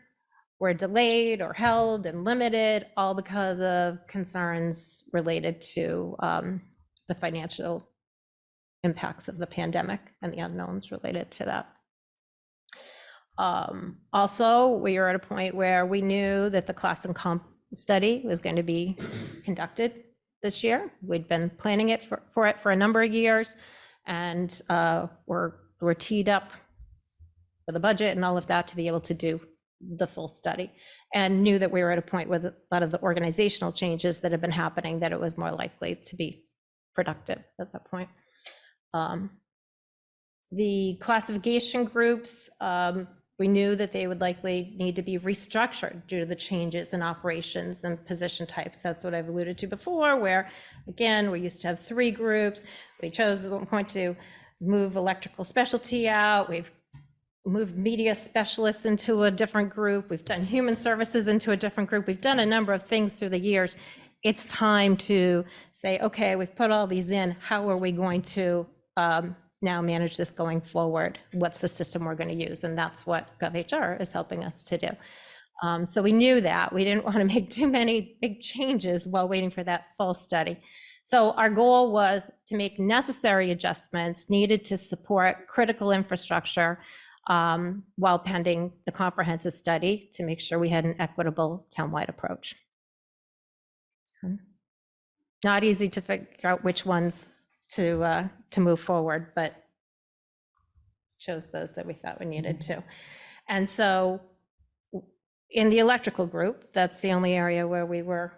[SPEAKER 6] were delayed or held and limited, all because of concerns related to the financial impacts of the pandemic and the unknowns related to that. Also, we were at a point where we knew that the class and comp study was going to be conducted this year. We'd been planning it for a number of years, and we're teed up for the budget and all of that to be able to do the full study, and knew that we were at a point with a lot of the organizational changes that have been happening that it was more likely to be productive at that point. The classification groups, we knew that they would likely need to be restructured due to the changes in operations and position types. That's what I've alluded to before, where, again, we used to have 3 groups. We chose at one point to move electrical specialty out. We've moved media specialists into a different group. We've done human services into a different group. We've done a number of things through the years. It's time to say, okay, we've put all these in. How are we going to now manage this going forward? What's the system we're going to use? And that's what GovHR is helping us to do. So we knew that. We didn't want to make too many big changes while waiting for that full study. So our goal was to make necessary adjustments needed to support critical infrastructure while pending the comprehensive study to make sure we had an equitable townwide approach. Not easy to figure out which ones to move forward, but chose those that we thought we needed to. And so in the electrical group, that's the only area where we were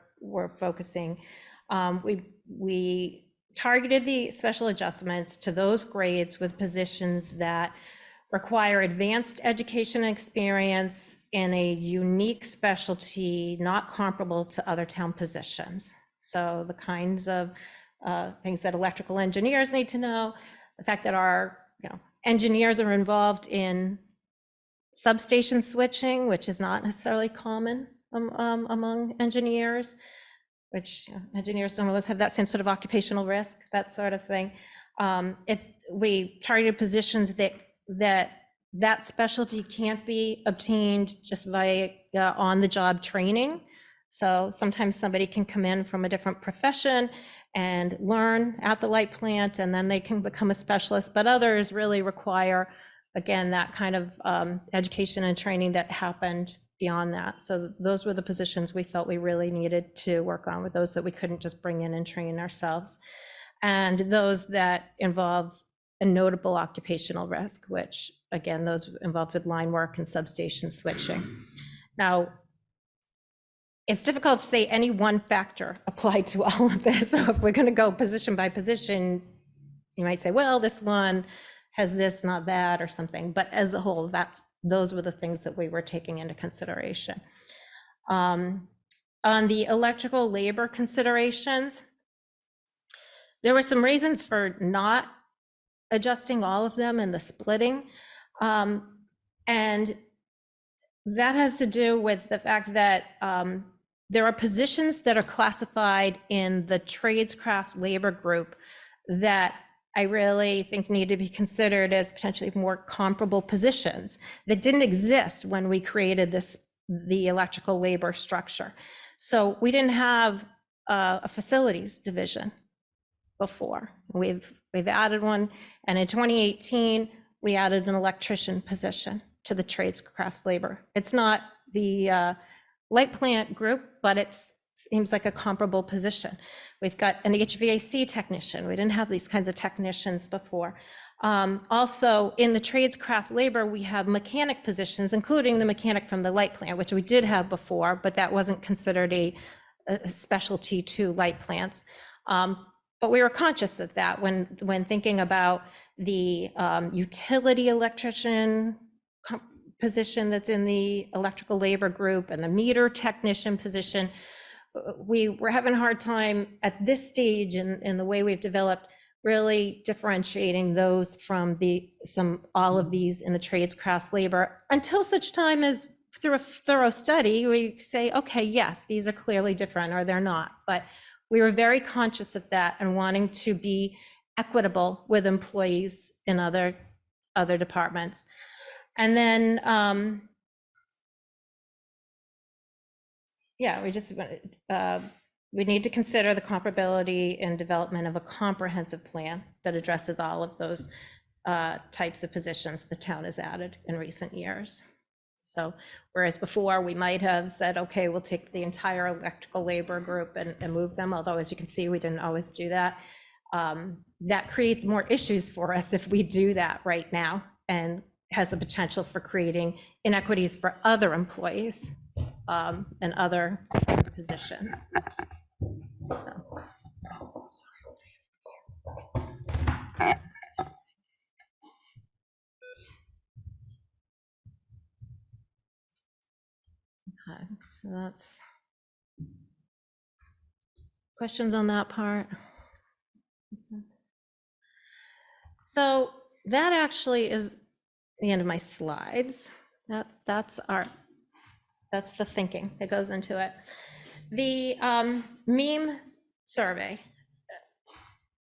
[SPEAKER 6] focusing. We targeted the special adjustments to those grades with positions that require advanced education and experience in a unique specialty not comparable to other town positions. So the kinds of things that electrical engineers need to know, the fact that our engineers are involved in substation switching, which is not necessarily common among engineers, which engineers don't always have that same sort of occupational risk, that sort of thing. We targeted positions that specialty can't be obtained just by on-the-job training. So sometimes somebody can come in from a different profession and learn at the light plant, and then they can become a specialist, but others really require, again, that kind of education and training that happened beyond that. So those were the positions we felt we really needed to work on, with those that we couldn't just bring in and train ourselves. And those that involve a notable occupational risk, which again, those involved with line work and substation switching. Now, it's difficult to say any one factor applied to all of this. So if we're going to go position by position, you might say, well, this one has this, not that, or something. But as a whole, those were the things that we were taking into consideration. On the electrical labor considerations, there were some reasons for not adjusting all of them and the splitting. And that has to do with the fact that there are positions that are classified in the tradescraft labor group that I really think need to be considered as potentially more comparable positions that didn't exist when we created the electrical labor structure. So we didn't have a facilities division before. We've added one, and in 2018, we added an electrician position to the tradescraft labor. It's not the light plant group, but it seems like a comparable position. We've got an HVAC technician. We didn't have these kinds of technicians before. Also, in the tradescraft labor, we have mechanic positions, including the mechanic from the light plant, which we did have before, but that wasn't considered a specialty to light plants. But we were conscious of that when thinking about the utility electrician position that's in the electrical labor group and the meter technician position. We were having a hard time at this stage in the way we've developed really differentiating those from all of these in the tradescraft labor until such time as through a thorough study, we say, okay, yes, these are clearly different or they're not. But we were very conscious of that and wanting to be equitable with employees in other departments. And then, yeah, we need to consider the comparability and development of a comprehensive plan that addresses all of those types of positions the town has added in recent years. So whereas before we might have said, okay, we'll take the entire electrical labor group and move them, although as you can see, we didn't always do that. That creates more issues for us if we do that right now, and has the potential for creating inequities for other employees and other positions. Okay, so that's questions on that part. So that actually is the end of my slides. That's the thinking that goes into it. The meme survey.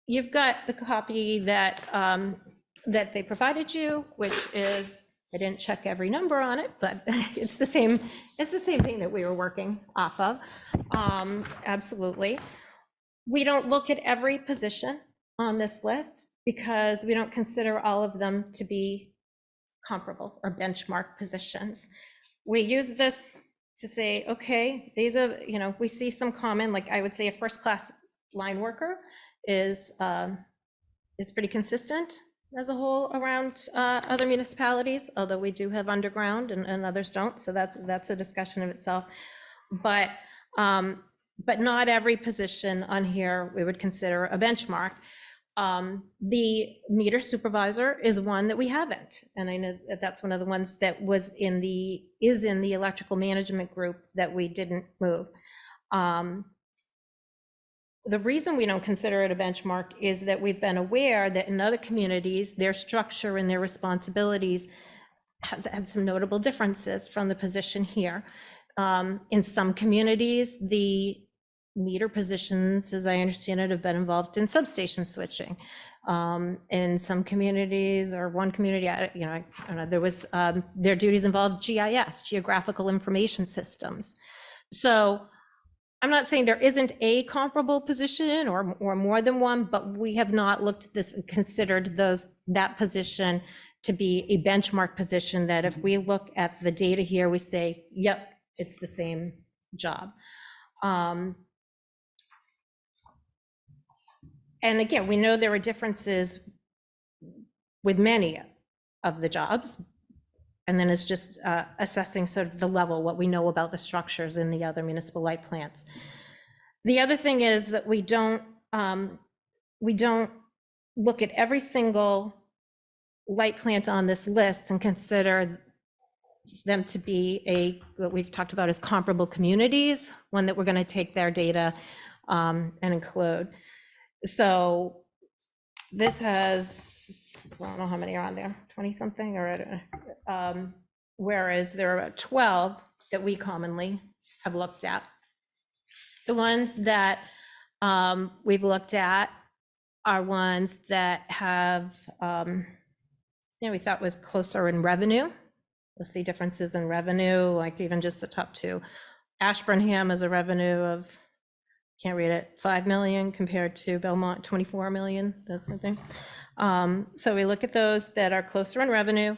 [SPEAKER 6] You've got the copy that that they provided you, which is, I didn't check every number on it, but it's the same thing that we were working off of. Absolutely. We don't look at every position on this list because we don't consider all of them to be comparable or benchmark positions. We use this to say, okay, these are, we see some common, like I would say a first-class line worker is pretty consistent as a whole around other municipalities, although we do have underground and others don't, so that's a discussion of itself. But not every position on here we would consider a benchmark. The meter supervisor is one that we haven't, and I know that that's one of the ones that is in the electrical management group that we didn't move. The reason we don't consider it a benchmark is that we've been aware that in other communities, their structure and their responsibilities has had some notable differences from the position here. In some communities, the meter positions, as I understand it, have been involved in substation switching. In some communities, or one community, I don't know, there was their duties involved GIS, geographical information systems. So I'm not saying there isn't a comparable position or more than one, but we have not looked at this and considered that position to be a benchmark position that if we look at the data here, we say, yep, it's the same job. And again, we know there are differences with many of the jobs. And then it's just assessing sort of the level, what we know about the structures in the other municipal light plants. The other thing is that we don't look at every single light plant on this list and consider them to be what we've talked about as comparable communities, one that we're going to take their data and include. So this has, I don't know how many are on there, 20 something, or I don't know. Whereas there are 12 that we commonly have looked at. The ones that we've looked at are ones that have, we thought was closer in revenue. We'll see differences in revenue, like even just the top two. Ashburnham has a revenue of, can't read it, 5 million compared to Belmont, 24 million, that sort of thing. So we look at those that are closer in revenue,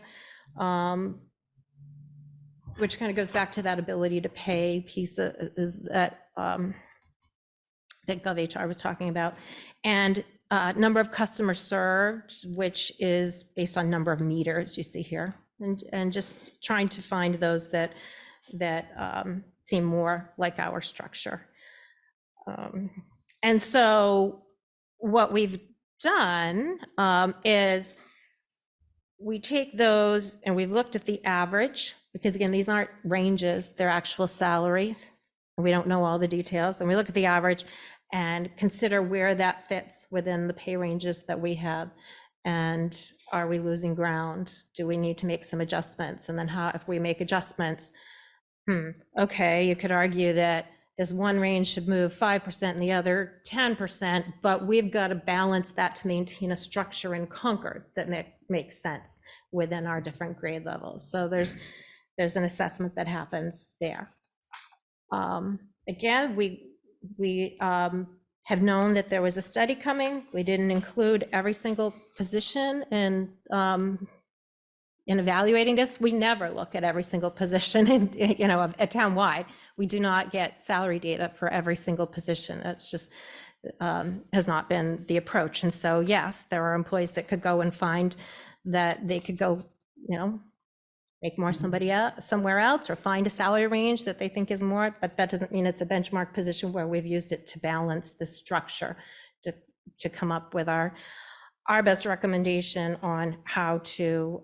[SPEAKER 6] which kind of goes back to that ability to pay piece is that that GovHR was talking about, and number of customers served, which is based on number of meters you see here, and just trying to find those that seem more like our structure. And so what we've done is we take those and we've looked at the average, because again, these aren't ranges, they're actual salaries. And we don't know all the details. And we look at the average and consider where that fits within the pay ranges that we have. And are we losing ground? Do we need to make some adjustments? And then how, if we make adjustments, okay, you could argue that this one range should move 5% and the other 10%, but we've got to balance that to maintain a structure in Concord that makes sense within our different grade levels. So there's an assessment that happens there. Again, we have known that there was a study coming. We didn't include every single position in evaluating this. We never look at every single position at town-wide. We do not get salary data for every single position. That's just has not been the approach. And so, yes, there are employees that could go and find that they could go, make more somewhere else, or find a salary range that they think is more, but that doesn't mean it's a benchmark position where we've used it to balance the structure to come up with our best recommendation on how to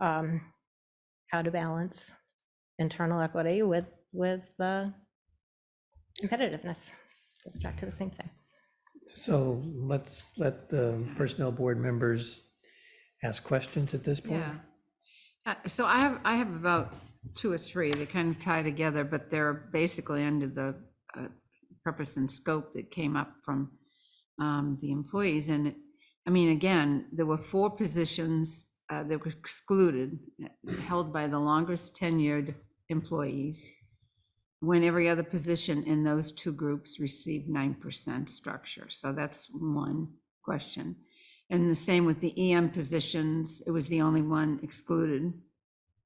[SPEAKER 6] balance internal equity with the competitiveness. Goes back to the same thing.
[SPEAKER 2] So let's let the personnel board members ask questions at this point.
[SPEAKER 1] Yeah. So I have about 2 or 3 that kind of tie together, but they're basically under the purpose and scope that came up from the employees. And I mean, again, there were 4 positions that were excluded, held by the longest tenured employees, when every other position in those 2 groups received 9% structure. So that's one question. And the same with the EM positions, it was the only one excluded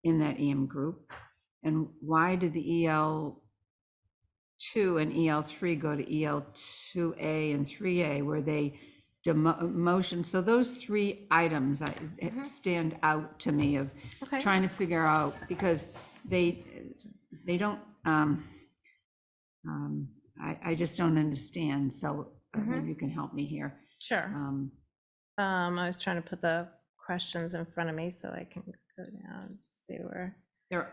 [SPEAKER 1] in that EM group. And why did the EL2 and EL3 go to EL2A and 3A? Were they demotion? So those 3 items stand out to me of trying to figure out, because they don't, I just don't understand. So maybe you can help me here.
[SPEAKER 6] Sure. I was trying to put the questions in front of me so I can go down. They were.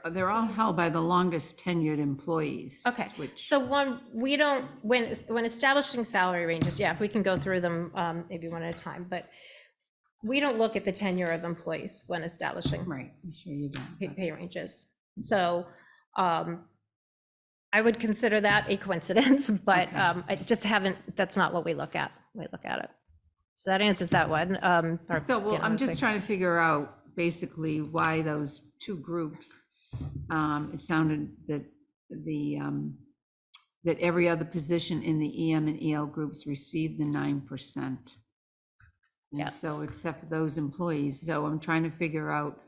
[SPEAKER 1] They're all held by the longest tenured employees.
[SPEAKER 6] Okay.
[SPEAKER 1] Which,
[SPEAKER 6] so we don't, when establishing salary ranges, if we can go through them maybe one at a time, but we don't look at the tenure of employees when establishing
[SPEAKER 1] right, I'm sure you don't.
[SPEAKER 6] pay ranges. So I would consider that a coincidence, but I just haven't, that's not what we look at. We look at it. So that answers that one.
[SPEAKER 1] I'm just trying to figure out basically why those 2 groups, it sounded that that every other position in the EM and EL groups received the 9%. And so except for those employees. So I'm trying to figure out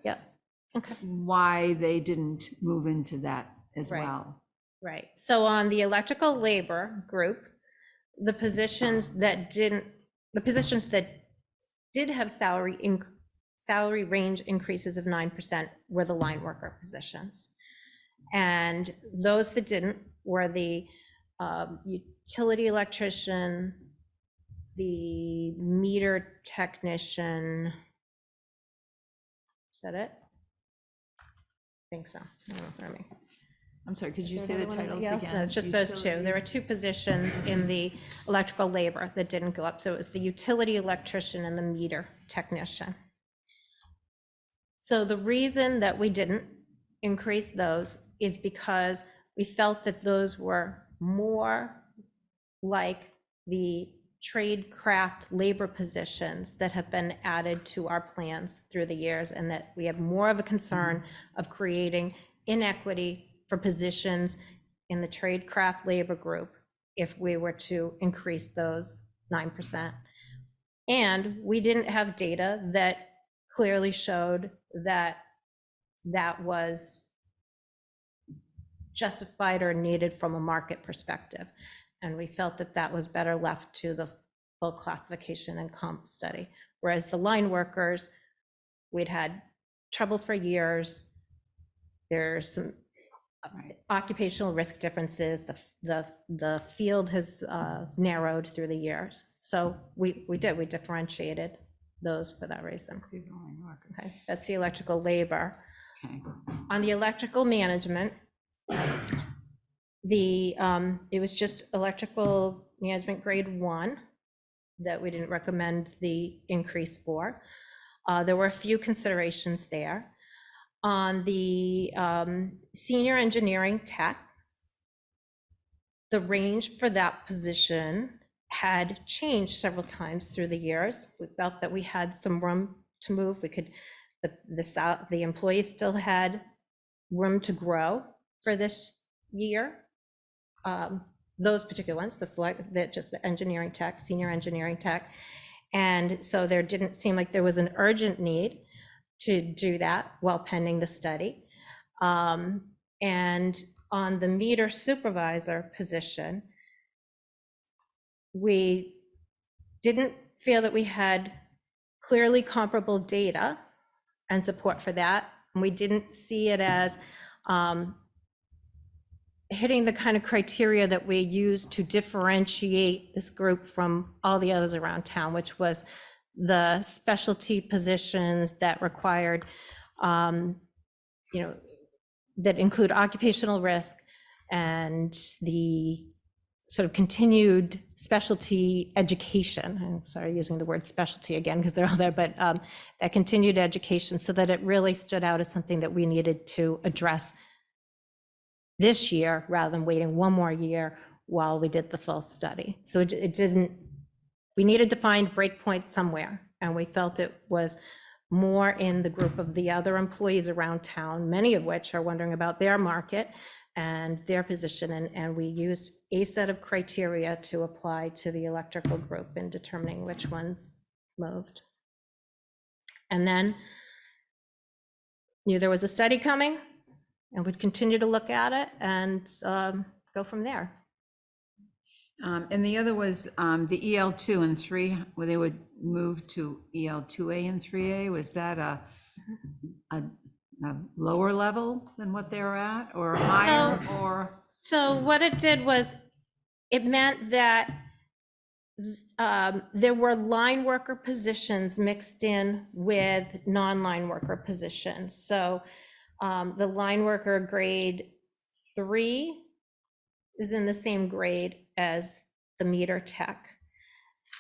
[SPEAKER 1] why they didn't move into that as well.
[SPEAKER 6] Right. So on the electrical labor group, the positions that did have salary range increases of 9% were the line worker positions. And those that didn't were the utility electrician, the meter technician. Is that it? I think so. I don't know if I
[SPEAKER 3] I'm sorry, could you say the titles
[SPEAKER 6] Yeah,
[SPEAKER 3] again?
[SPEAKER 6] no, it's just those two. There were two positions in the electrical labor that didn't go up. So it was the utility electrician and the meter technician. So the reason that we didn't increase those is because we felt that those were more like the trade craft labor positions that have been added to our plans through the years, and that we have more of a concern of creating inequity for positions in the trade craft labor group if we were to increase those 9%. And we didn't have data that clearly showed that that was justified or needed from a market perspective. And we felt that that was better left to the full classification and comp study. Whereas the line workers, we'd had trouble for years. There's some occupational risk differences. The field has narrowed through the years. So we differentiated those for that reason. Okay, that's the electrical labor.
[SPEAKER 1] Okay.
[SPEAKER 6] On the electrical management, it was just electrical management grade 1 that we didn't recommend the increase for. There were a few considerations there. On the senior engineering techs, the range for that position had changed several times through the years. We felt that we had some room to move. We could, the employees still had room to grow for this year. Those particular ones, just the engineering tech, senior engineering tech. And so there didn't seem like there was an urgent need to do that while pending the study. And on the meter supervisor position, we didn't feel that we had clearly comparable data and support for that. And we didn't see it as hitting the kind of criteria that we use to differentiate this group from all the others around town, which was the specialty positions that required, that include occupational risk and the sort of continued specialty education. I'm sorry, using the word specialty again, because they're all there, but that continued education, so that it really stood out as something that we needed to address this year rather than waiting one more year while we did the full study. So it didn't, we needed to find breakpoints somewhere, and we felt it was more in the group of the other employees around town, many of which are wondering about their market and their position, and we used a set of criteria to apply to the electrical group in determining which ones moved. And then knew there was a study coming, and would continue to look at it and go from there.
[SPEAKER 1] And the other was the EL2 and 3, where they would move to EL2A and 3A. Was that a lower level than what they were at, or higher, or?
[SPEAKER 6] So what it did was, it meant that there were line worker positions mixed in with non-line worker positions. So the line worker grade 3 is in the same grade as the meter tech.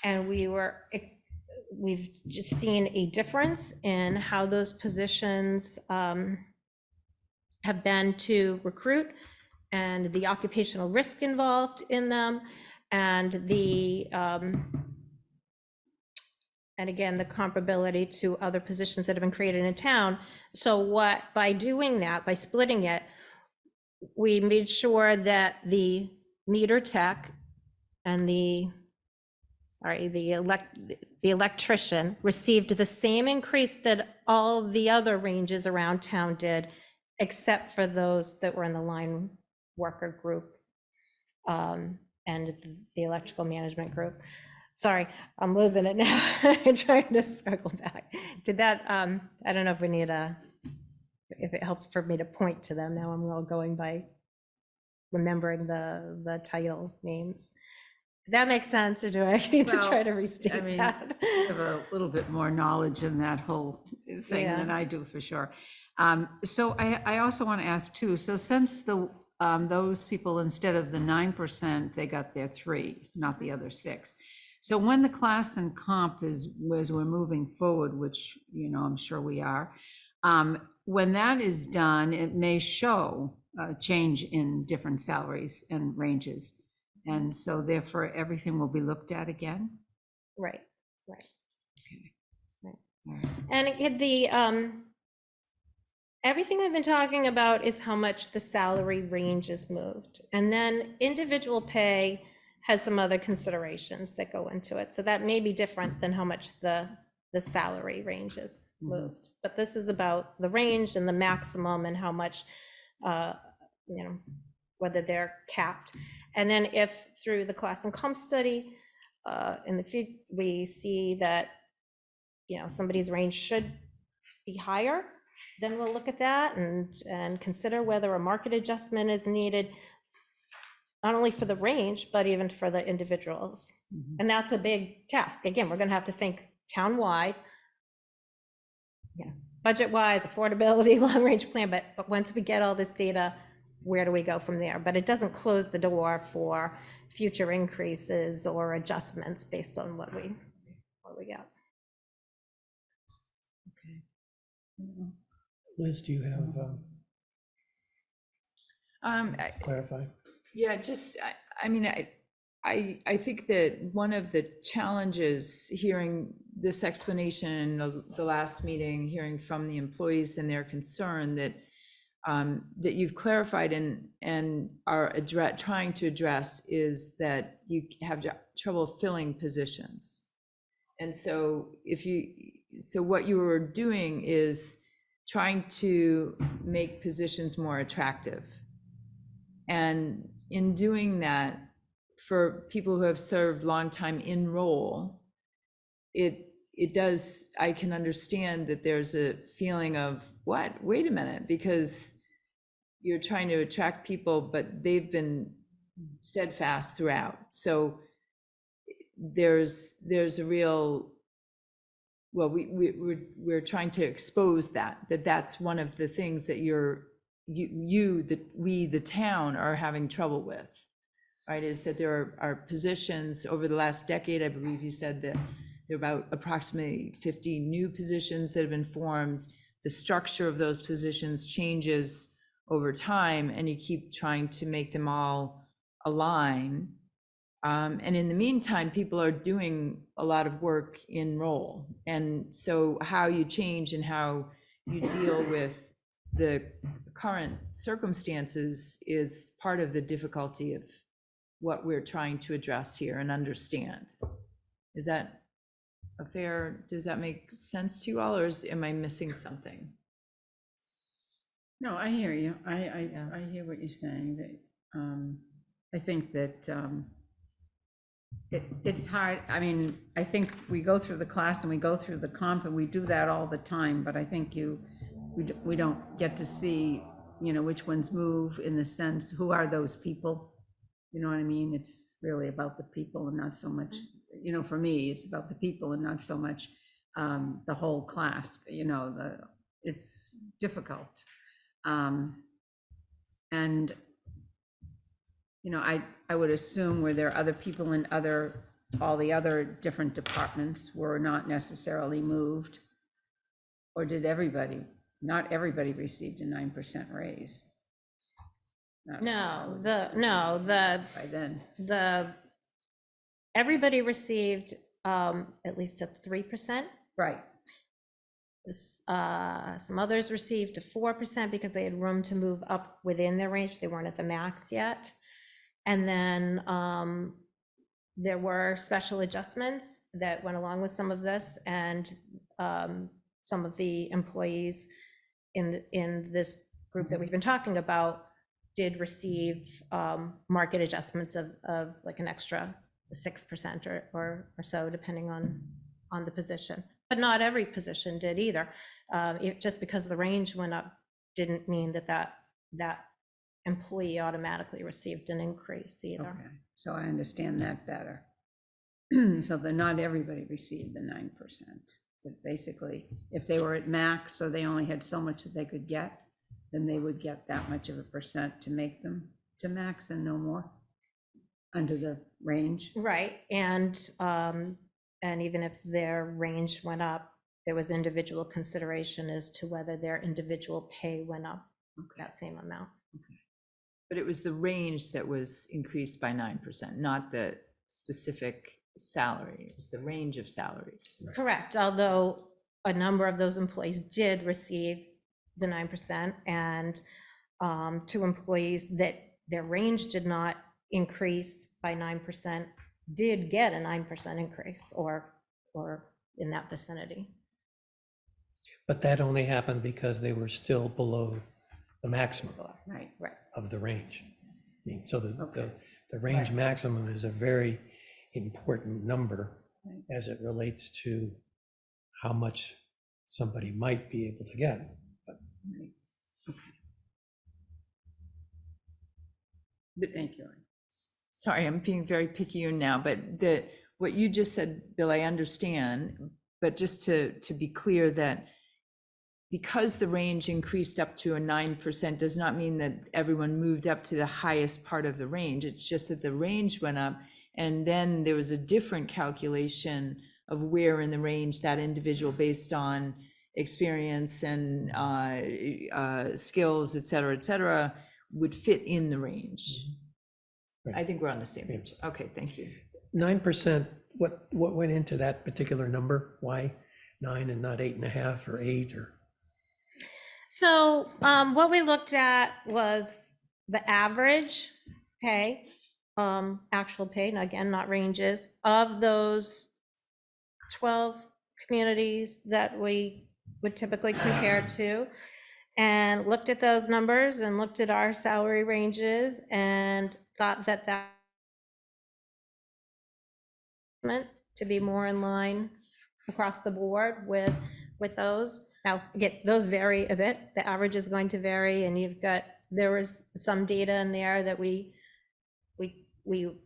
[SPEAKER 6] And we've just seen a difference in how those positions have been to recruit, and the occupational risk involved in them, and and again, the comparability to other positions that have been created in town. So by doing that, by splitting it, we made sure that the meter tech and the electrician received the same increase that all the other ranges around town did, except for those that were in the line worker group and the electrical management group. Sorry, I'm losing it now. I'm trying to circle back. Did that, I don't know if we need if it helps for me to point to them. Now I'm all going by remembering the title names. Did that make sense, or do I need to try to
[SPEAKER 1] Well,
[SPEAKER 6] restate
[SPEAKER 1] I mean,
[SPEAKER 6] that?
[SPEAKER 1] you have a little bit more knowledge in that whole thing
[SPEAKER 6] Yeah.
[SPEAKER 1] than I do, for sure. So I also want to ask too, so since those people, instead of the 9%, they got their 3, not the other 6. So when the class and comp as we're moving forward, which, I'm sure we are, when that is done, it may show a change in different salaries and ranges. And so therefore, everything will be looked at again?
[SPEAKER 6] Right, right.
[SPEAKER 1] All right.
[SPEAKER 6] And everything I've been talking about is how much the salary range is moved. And then individual pay has some other considerations that go into it. So that may be different than how much the salary range is moved. But this is about the range and the maximum and how much, whether they're capped. And then if through the class and comp study, in the future, we see that, somebody's range should be higher, then we'll look at that and consider whether a market adjustment is needed, not only for the range, but even for the individuals. And that's a big task. Again, we're gonna have to think town-wide, budget-wise, affordability, long-range plan, but once we get all this data, where do we go from there? But it doesn't close the door for future increases or adjustments based on what we got.
[SPEAKER 2] Liz, do you have, clarify?
[SPEAKER 3] Yeah, just, I mean, I think that one of the challenges hearing this explanation in the last meeting, hearing from the employees and their concern that you've clarified and are trying to address is that you have trouble filling positions. And so what you were doing is trying to make positions more attractive. And in doing that, for people who have served long time in role, it does, I can understand that there's a feeling of, what, wait a minute, because you're trying to attract people, but they've been steadfast throughout. So there's a real, well, we're trying to expose that's one of the things that we, the town, are having trouble with, right? Is that there are positions over the last decade, I believe you said that there are about approximately 50 new positions that have been formed. The structure of those positions changes over time, and you keep trying to make them all align. And in the meantime, people are doing a lot of work in role. And so how you change and how you deal with the current circumstances is part of the difficulty of what we're trying to address here and understand. Is that does that make sense to you all, or am I missing something?
[SPEAKER 1] No, I hear you. I hear what you're saying. That I think that it's hard. I mean, I think we go through the class and we go through the comp, and we do that all the time. But I think we don't get to see, which ones move, in the sense, who are those people? You know what I mean? It's really about the people and not so much, for me, it's about the people and not so much the whole class. It's difficult. And I would assume, were there other people in all the other different departments were not necessarily moved? Or did not everybody received a 9% raise? By then.
[SPEAKER 6] Everybody received at least a 3%.
[SPEAKER 1] Right.
[SPEAKER 6] Some others received a 4% because they had room to move up within their range. They weren't at the max yet. And then there were special adjustments that went along with some of this, and some of the employees in this group that we've been talking about did receive market adjustments of like an extra 6% or so, depending on the position. But not every position did either. Just because the range went up didn't mean that employee automatically received an increase either.
[SPEAKER 1] Okay, so I understand that better. So that not everybody received the 9%. But basically, if they were at max, or they only had so much that they could get, then they would get that much of a percent to make them to max and no more under the range.
[SPEAKER 6] Right, and even if their range went up, there was individual consideration as to whether their individual pay went up that same amount.
[SPEAKER 3] But it was the range that was increased by 9%, not the specific salary. It was the range of salaries.
[SPEAKER 6] Correct, although a number of those employees did receive the 9%, and two employees that their range did not increase by 9% did get a 9% increase or in that vicinity.
[SPEAKER 2] But that only happened because they were still below the maximum
[SPEAKER 1] Right.
[SPEAKER 6] Right.
[SPEAKER 2] of the range. I mean, so
[SPEAKER 1] Okay.
[SPEAKER 2] the range maximum is a very important number
[SPEAKER 1] Right.
[SPEAKER 2] as it relates to how much somebody might be able to get.
[SPEAKER 1] Right. Okay. But thank you.
[SPEAKER 3] Sorry, I'm being very picayune now, but what you just said, Bill, I understand, but just to be clear that because the range increased up to a 9% does not mean that everyone moved up to the highest part of the range. It's just that the range went up, and then there was a different calculation of where in the range that individual, based on experience and skills, et cetera, would fit in the range.
[SPEAKER 2] Right.
[SPEAKER 3] I think we're on the same page. Okay, thank you.
[SPEAKER 2] 9%, what went into that particular number? Why 9 and not 8.5 or 8 or?
[SPEAKER 6] So what we looked at was the average pay, actual pay, and again, not ranges, of those 12 communities that we would typically compare to, and looked at those numbers and looked at our salary ranges and thought that meant to be more in line across the board with those. Now, again, those vary a bit. The average is going to vary, and there was some data in there that we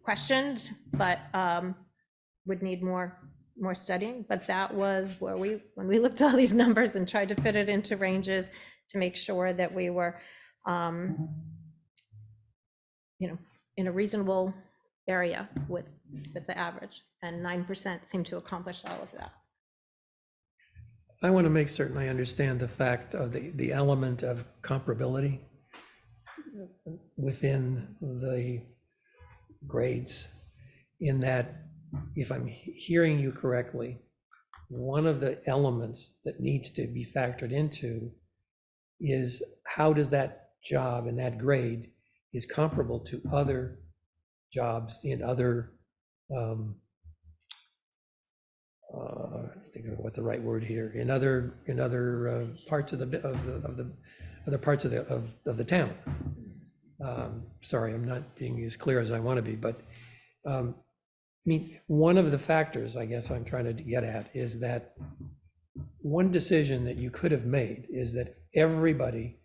[SPEAKER 6] questioned, but would need more studying. But that was where when we looked at all these numbers and tried to fit it into ranges to make sure that we were, in a reasonable area with the average, and 9% seemed to accomplish all of that.
[SPEAKER 2] I want to make certain I understand the fact of the element of comparability within the grades, in that, if I'm hearing you correctly, one of the elements that needs to be factored into is how does that job and that grade is comparable to other jobs in other think of what the right word here, in other parts of the town. Sorry, I'm not being as clear as I want to be, but I mean, one of the factors I guess I'm trying to get at is that one decision that you could have made is that everybody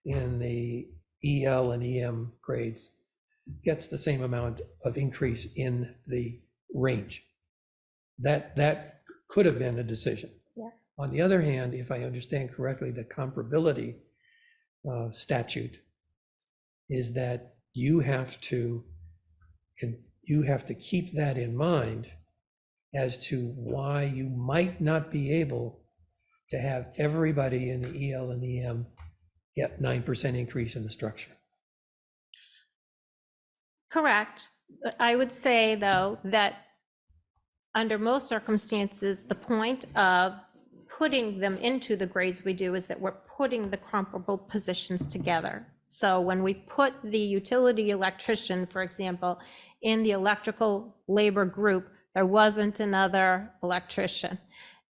[SPEAKER 2] in the EL and EM grades gets the same amount of increase in the range. That could have been a decision.
[SPEAKER 6] Yeah.
[SPEAKER 2] On the other hand, if I understand correctly, the comparability statute is that you have to keep that in mind as to why you might not be able to have everybody in the EL and EM get 9% increase in the structure.
[SPEAKER 6] Correct. I would say, though, that under most circumstances, the point of putting them into the grades we do is that we're putting the comparable positions together. So when we put the utility electrician, for example, in the electrical labor group, there wasn't another electrician.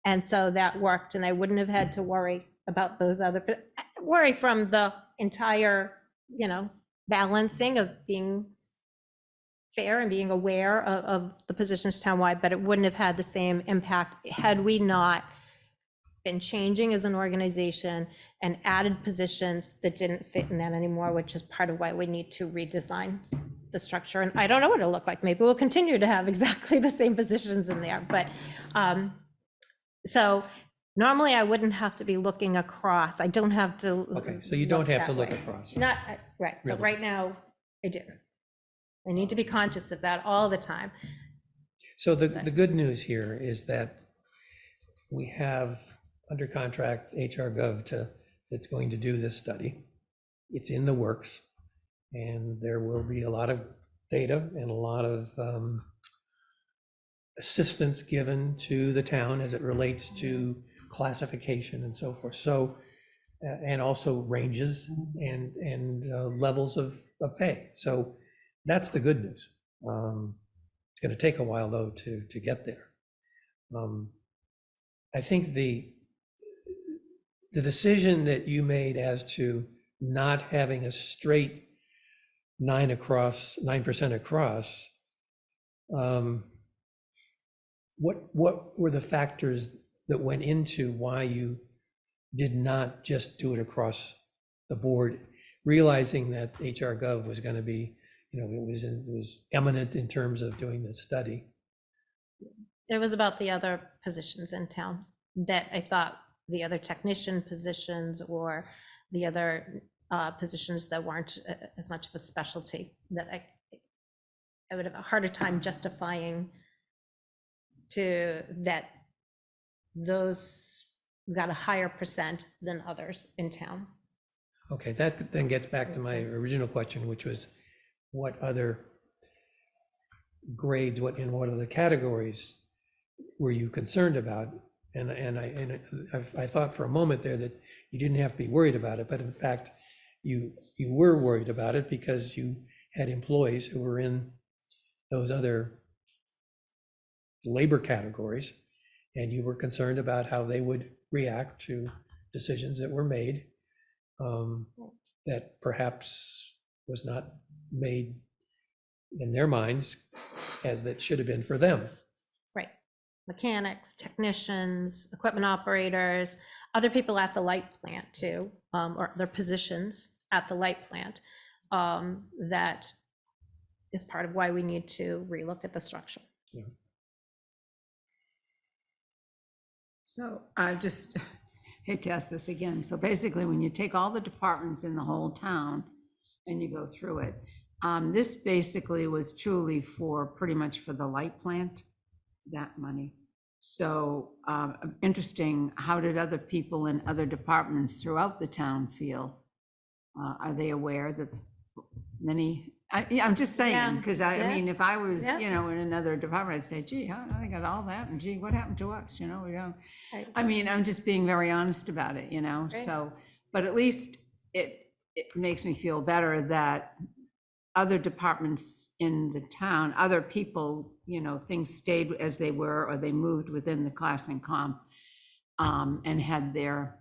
[SPEAKER 6] And so that worked, and I wouldn't have had to worry about those other, worry from the entire, balancing of being fair and being aware of the positions townwide, but it wouldn't have had the same impact had we not been changing as an organization and added positions that didn't fit in that anymore, which is part of why we need to redesign the structure. And I don't know what it'll look like. Maybe we'll continue to have exactly the same positions in there, but so normally I wouldn't have to be looking across. I don't have to.
[SPEAKER 2] Okay, so you don't have to
[SPEAKER 6] that
[SPEAKER 2] look
[SPEAKER 6] way.
[SPEAKER 2] across.
[SPEAKER 6] Not, right,
[SPEAKER 2] Really?
[SPEAKER 6] but right now I do. I need to be conscious of that all the time.
[SPEAKER 2] So the good news here is that we have under contract HR Gov that's going to do this study. It's in the works, and there will be a lot of data and a lot of assistance given to the town as it relates to classification and so forth. So, and also ranges and levels of pay. So that's the good news. It's going to take a while though to get there. I think the decision that you made as to not having a straight 9% across, what were the factors that went into why you did not just do it across the board, realizing that HR Gov was going to be, it was eminent in terms of doing this study?
[SPEAKER 6] It was about the other positions in town that I thought, the other technician positions or the other positions that weren't as much of a specialty, that I would have a harder time justifying to that those got a higher percent than others in town.
[SPEAKER 2] Okay, that then gets back to my original question, which was what other grades, what other categories were you concerned about? And I thought for a moment there that you didn't have to be worried about it, but in fact, you were worried about it because you had employees who were in those other labor categories, and you were concerned about how they would react to decisions that were made that perhaps was not made in their minds as that should have been for them.
[SPEAKER 6] Right. Mechanics, technicians, equipment operators, other people at the light plant too, or their positions at the light plant. That is part of why we need to relook at the structure.
[SPEAKER 2] Yeah.
[SPEAKER 1] So I just hate to ask this again. So basically, when you take all the departments in the whole town and you go through it, this basically was truly for pretty much for the light plant, that money. So interesting, how did other people in other departments throughout the town feel? Are they aware that many, I'm just saying,
[SPEAKER 6] Yeah,
[SPEAKER 1] because I
[SPEAKER 6] yeah,
[SPEAKER 1] mean, if I was,
[SPEAKER 6] yeah.
[SPEAKER 1] in another department, I'd say, gee, I got all that, and gee, what happened to us, we don't.
[SPEAKER 6] Right.
[SPEAKER 1] I mean, I'm just being very honest about it,
[SPEAKER 6] Right.
[SPEAKER 1] so, but at least it makes me feel better that other departments in the town, other people, things stayed as they were, or they moved within the class and comp, and had their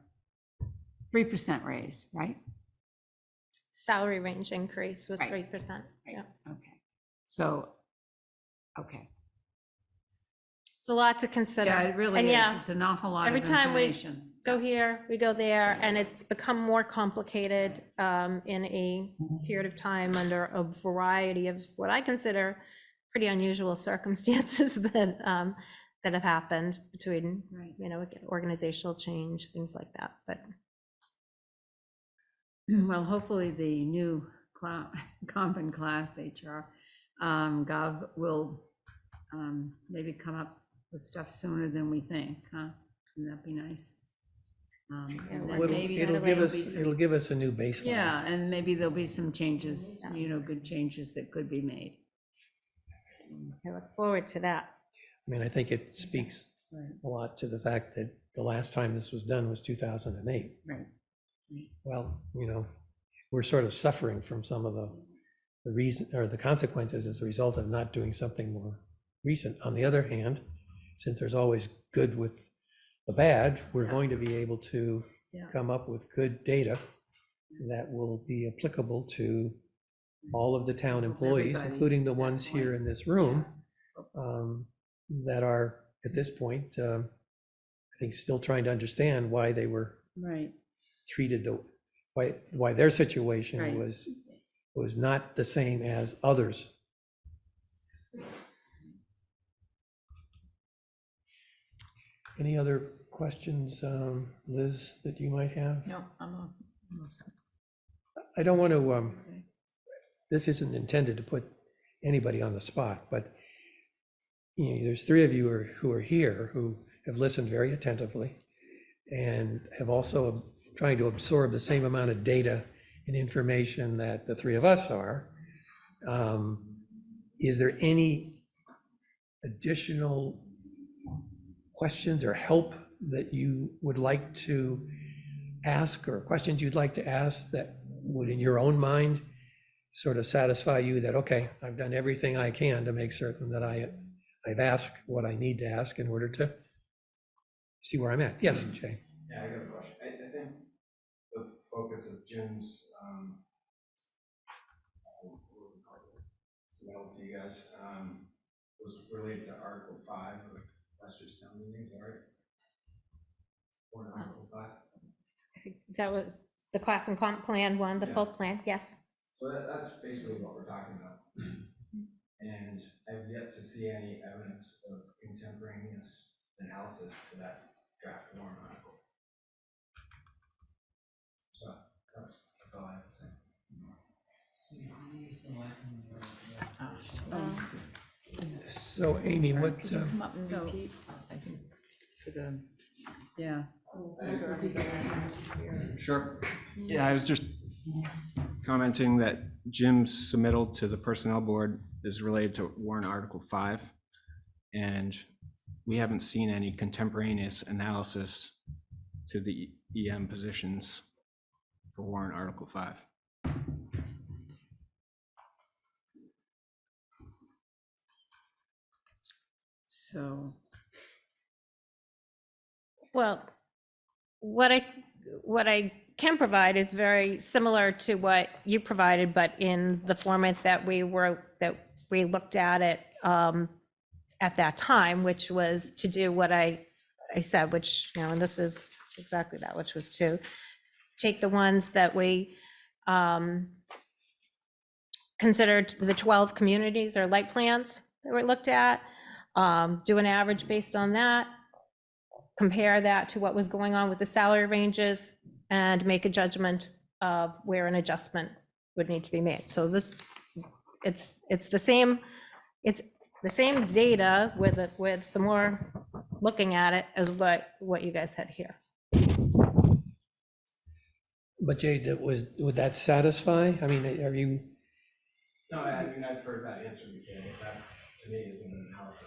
[SPEAKER 1] 3% raise, right?
[SPEAKER 6] Salary range increase was
[SPEAKER 1] Right.
[SPEAKER 6] 3%. Yeah.
[SPEAKER 1] Okay, so, okay.
[SPEAKER 6] It's a lot to consider.
[SPEAKER 1] Yeah, it really
[SPEAKER 6] And
[SPEAKER 1] is.
[SPEAKER 6] yeah,
[SPEAKER 1] It's an awful lot of
[SPEAKER 6] every time we
[SPEAKER 1] information.
[SPEAKER 6] go here, we go there, and it's become more complicated in a period of time under a variety of what I consider pretty unusual circumstances that have happened between,
[SPEAKER 1] Right.
[SPEAKER 6] organizational change, things like that. But
[SPEAKER 1] Well, hopefully the new comp and class HR Gov will maybe come up with stuff sooner than we think, huh? Wouldn't that be nice? And then
[SPEAKER 6] Well,
[SPEAKER 1] maybe
[SPEAKER 6] it'll
[SPEAKER 1] there'll be some-
[SPEAKER 2] It'll give us a new baseline.
[SPEAKER 1] Yeah, and maybe there'll be some changes, good changes that could be made.
[SPEAKER 6] I look forward to that.
[SPEAKER 2] I mean, I think it speaks a lot to the fact that the last time this was done was 2008.
[SPEAKER 1] Right.
[SPEAKER 2] Well, we're sort of suffering from some of the reason or the consequences as a result of not doing something more recent. On the other hand, since there's always good with the bad, we're going to be able to
[SPEAKER 1] Yeah.
[SPEAKER 2] come up with good data that will be applicable to all of the town employees,
[SPEAKER 1] Everybody.
[SPEAKER 2] including the ones here in this room, that are, at this point, I think still trying to understand why they were
[SPEAKER 1] Right.
[SPEAKER 2] treated why their situation
[SPEAKER 1] Right.
[SPEAKER 2] was not the same as others. Any other questions, Liz, that you might have?
[SPEAKER 3] No, I'm all set.
[SPEAKER 2] I don't want to, this isn't intended to put anybody on the spot, but you know, there's three of you who are here who have listened very attentively and have also trying to absorb the same amount of data and information that the three of us are. Is there any additional questions or help that you would like to ask, or questions you'd like to ask that would, in your own mind, sort of satisfy you that, okay, I've done everything I can to make certain that I've asked what I need to ask in order to see where I'm at? Yes, Jay.
[SPEAKER 8] Yeah, I got a question. I think the focus of Jim's submittal to you guys was related to Article 5 of Lester's town meeting, is that right? Or Article 5?
[SPEAKER 6] I think that was the class and comp plan one, the full plan, yes.
[SPEAKER 8] So that's basically what we're talking about. And I've yet to see any evidence of contemporaneous analysis to that draft warrant article. So that's all I have to say.
[SPEAKER 2] So Amy, what,
[SPEAKER 3] Come up and
[SPEAKER 1] So-
[SPEAKER 3] repeat, I think, for the,
[SPEAKER 1] Yeah.
[SPEAKER 8] Sure. Yeah, I was just commenting that Jim's submittal to the Personnel Board is related to warrant Article 5. And we haven't seen any contemporaneous analysis to the EM positions for warrant Article 5.
[SPEAKER 1] So,
[SPEAKER 6] Well, what I can provide is very similar to what you provided, but in the format that we looked at it at that time, which was to do what I said, which, you know, and this is exactly that, which was to take the ones that we considered the 12 communities or light plans that we looked at, do an average based on that, compare that to what was going on with the salary ranges, and make a judgment of where an adjustment would need to be made. So this, it's the same data with some more looking at it as what you guys had here.
[SPEAKER 2] but Jay, would that satisfy? I mean, are you,
[SPEAKER 8] No, I mean, I've heard that answer before, but that to me isn't an analysis.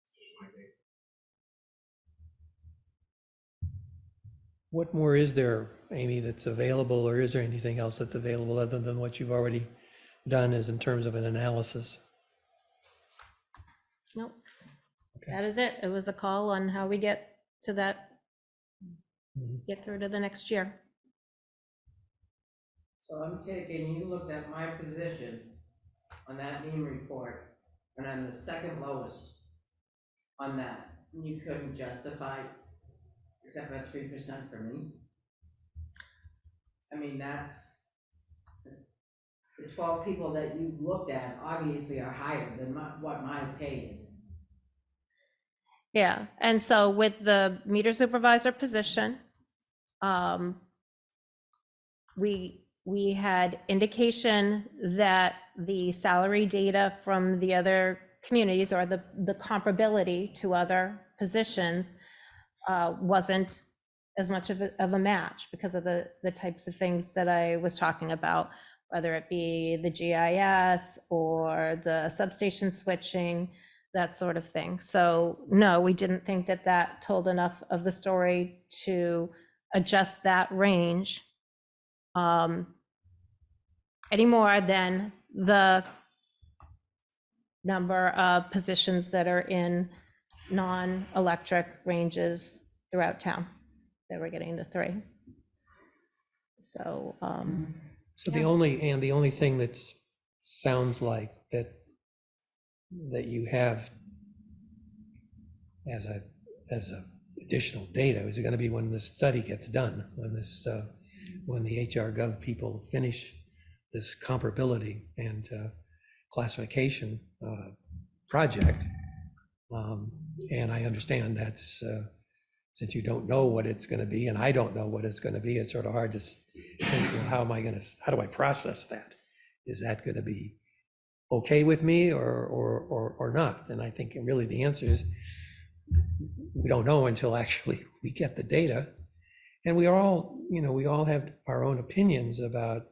[SPEAKER 8] It's just my take.
[SPEAKER 2] what more is there, Amy, that's available, or is there anything else that's available other than what you've already done as in terms of an analysis?
[SPEAKER 6] Nope. That is it. It was a call on how we get to that, get through to the next year.
[SPEAKER 9] So I'm taking, you looked at my position on that mean report, and I'm the second lowest on that. You couldn't justify, except for 3% for me. I mean, that's, the 12 people that you looked at obviously are higher than what my pay is.
[SPEAKER 6] Yeah, and so with the meter supervisor position, we had indication that the salary data from the other communities, or the comparability to other positions, wasn't as much of a match because of the types of things that I was talking about, whether it be the GIS or the substation switching, that sort of thing. So no, we didn't think that that told enough of the story to adjust that range any more than the number of positions that are in non-electric ranges throughout town, that we're getting to 3. So
[SPEAKER 2] So the only thing that sounds like that you have as a additional data is going to be when the study gets done, when the HR Gov people finish this comparability and classification project. And I understand that's, since you don't know what it's going to be, and I don't know what it's going to be, it's sort of hard to think, well, how do I process that? Is that going to be okay with me or not? And I think really the answer is we don't know until actually we get the data. And we all have our own opinions about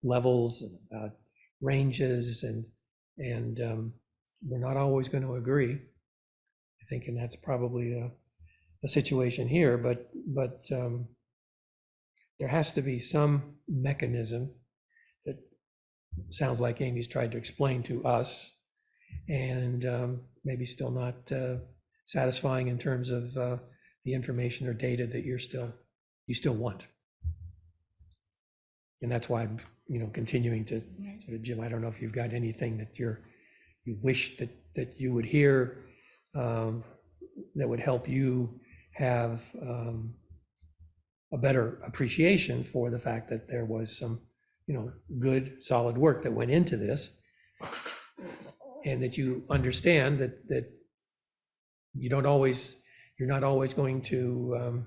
[SPEAKER 2] levels, and about ranges, and we're not always going to agree, I think, and that's probably a situation here, but there has to be some mechanism that sounds like Amy's tried to explain to us, and maybe still not satisfying in terms of the information or data that you still want. And that's why I'm, continuing to sort of, Jim, I don't know if you've got anything that you wish that you would hear that would help you have a better appreciation for the fact that there was some, good, solid work that went into this, and that you understand that you're not always going to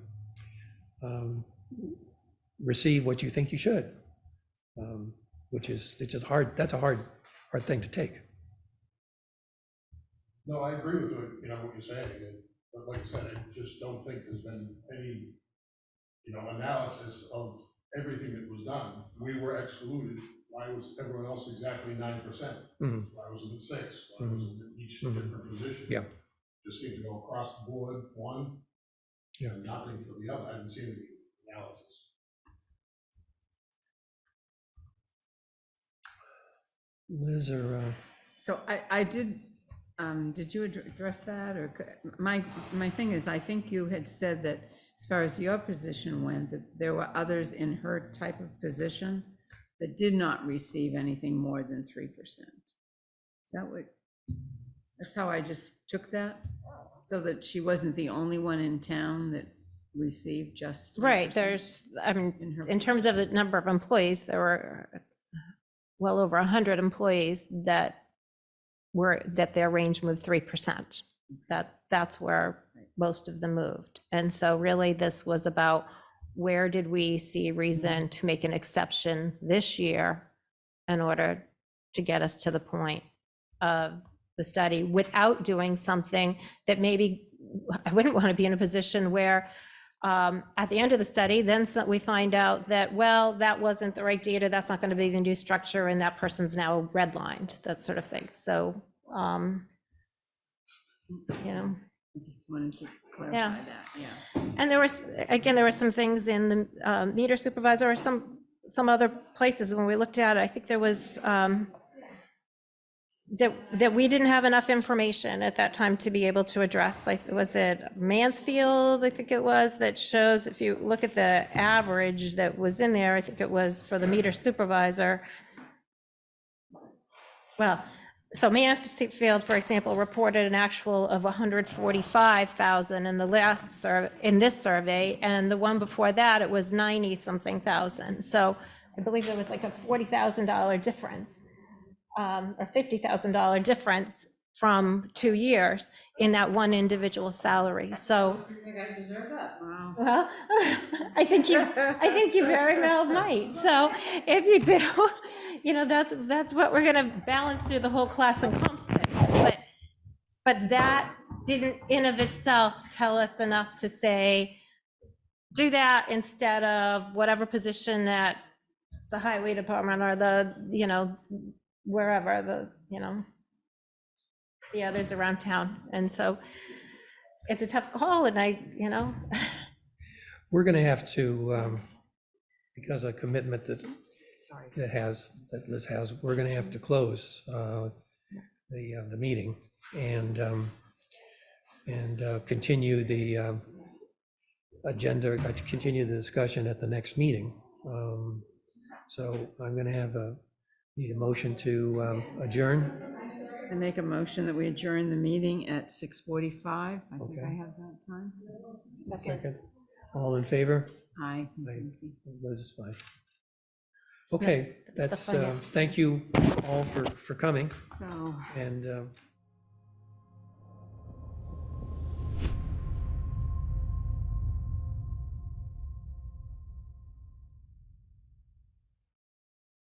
[SPEAKER 2] receive what you think you should, which is hard. That's a hard thing to take.
[SPEAKER 10] No, I agree with what you're saying, but like I said, I just don't think there's been any, analysis of everything that was done. We were excluded. Why was everyone else exactly 9%?
[SPEAKER 2] Mhm.
[SPEAKER 10] Why wasn't it 6? Why wasn't it each different position?
[SPEAKER 2] Yeah.
[SPEAKER 10] Just seemed to go across the board, one,
[SPEAKER 2] Yeah.
[SPEAKER 10] and nothing for the other. I haven't seen any analysis.
[SPEAKER 2] Liz or
[SPEAKER 1] So I did you address that, or my thing is, I think you had said that as far as your position went, that there were others in her type of position that did not receive anything more than 3%. Is that what, that's how I just took that? So that she wasn't the only one in town that received just 3%?
[SPEAKER 6] Right, in terms of the number of employees, there were well over 100 employees that their range moved 3%. That's where most of them moved. And so really this was about, where did we see reason to make an exception this year in order to get us to the point of the study, without doing something that maybe, I wouldn't want to be in a position where at the end of the study, then we find out that, well, that wasn't the right data, that's not going to be the new structure, and that person's now redlined, that sort of thing. So,
[SPEAKER 1] I just wanted to clarify that, yeah.
[SPEAKER 6] and there were some things in the meter supervisor or some other places when we looked at it. I think there was that we didn't have enough information at that time to be able to address. Like, was it Mansfield, I think it was, that shows, if you look at the average that was in there, I think it was for the meter supervisor. Well, so Mansfield, for example, reported an actual of 145,000 in the last in this survey, and the one before that, it was 90-something thousand. So I believe there was like a $40,000 difference, or $50,000 difference from 2 years in that one individual salary. So,
[SPEAKER 9] I think I deserve that.
[SPEAKER 1] Wow.
[SPEAKER 6] well, I think you very well might. So if you do, that's what we're going to balance through the whole class and comp study. But that didn't in of itself tell us enough to say, do that instead of whatever position at the highway department or the, wherever the others around town. And so it's a tough call, and
[SPEAKER 2] we're going to have to, because of commitment that Liz has, we're going to have to close the meeting and continue the agenda, continue the discussion at the next meeting. So I'm going to need a motion to adjourn.
[SPEAKER 1] I make a motion that we adjourn the meeting at 6:45. I think I
[SPEAKER 2] Okay.
[SPEAKER 1] have that time.
[SPEAKER 2] Second. All in favor?
[SPEAKER 1] Aye.
[SPEAKER 2] Aye.
[SPEAKER 1] Nancy.
[SPEAKER 2] Liz is fine. Okay,
[SPEAKER 6] that's the
[SPEAKER 2] that's,
[SPEAKER 6] finance.
[SPEAKER 2] thank you all for coming,
[SPEAKER 1] So,
[SPEAKER 2] and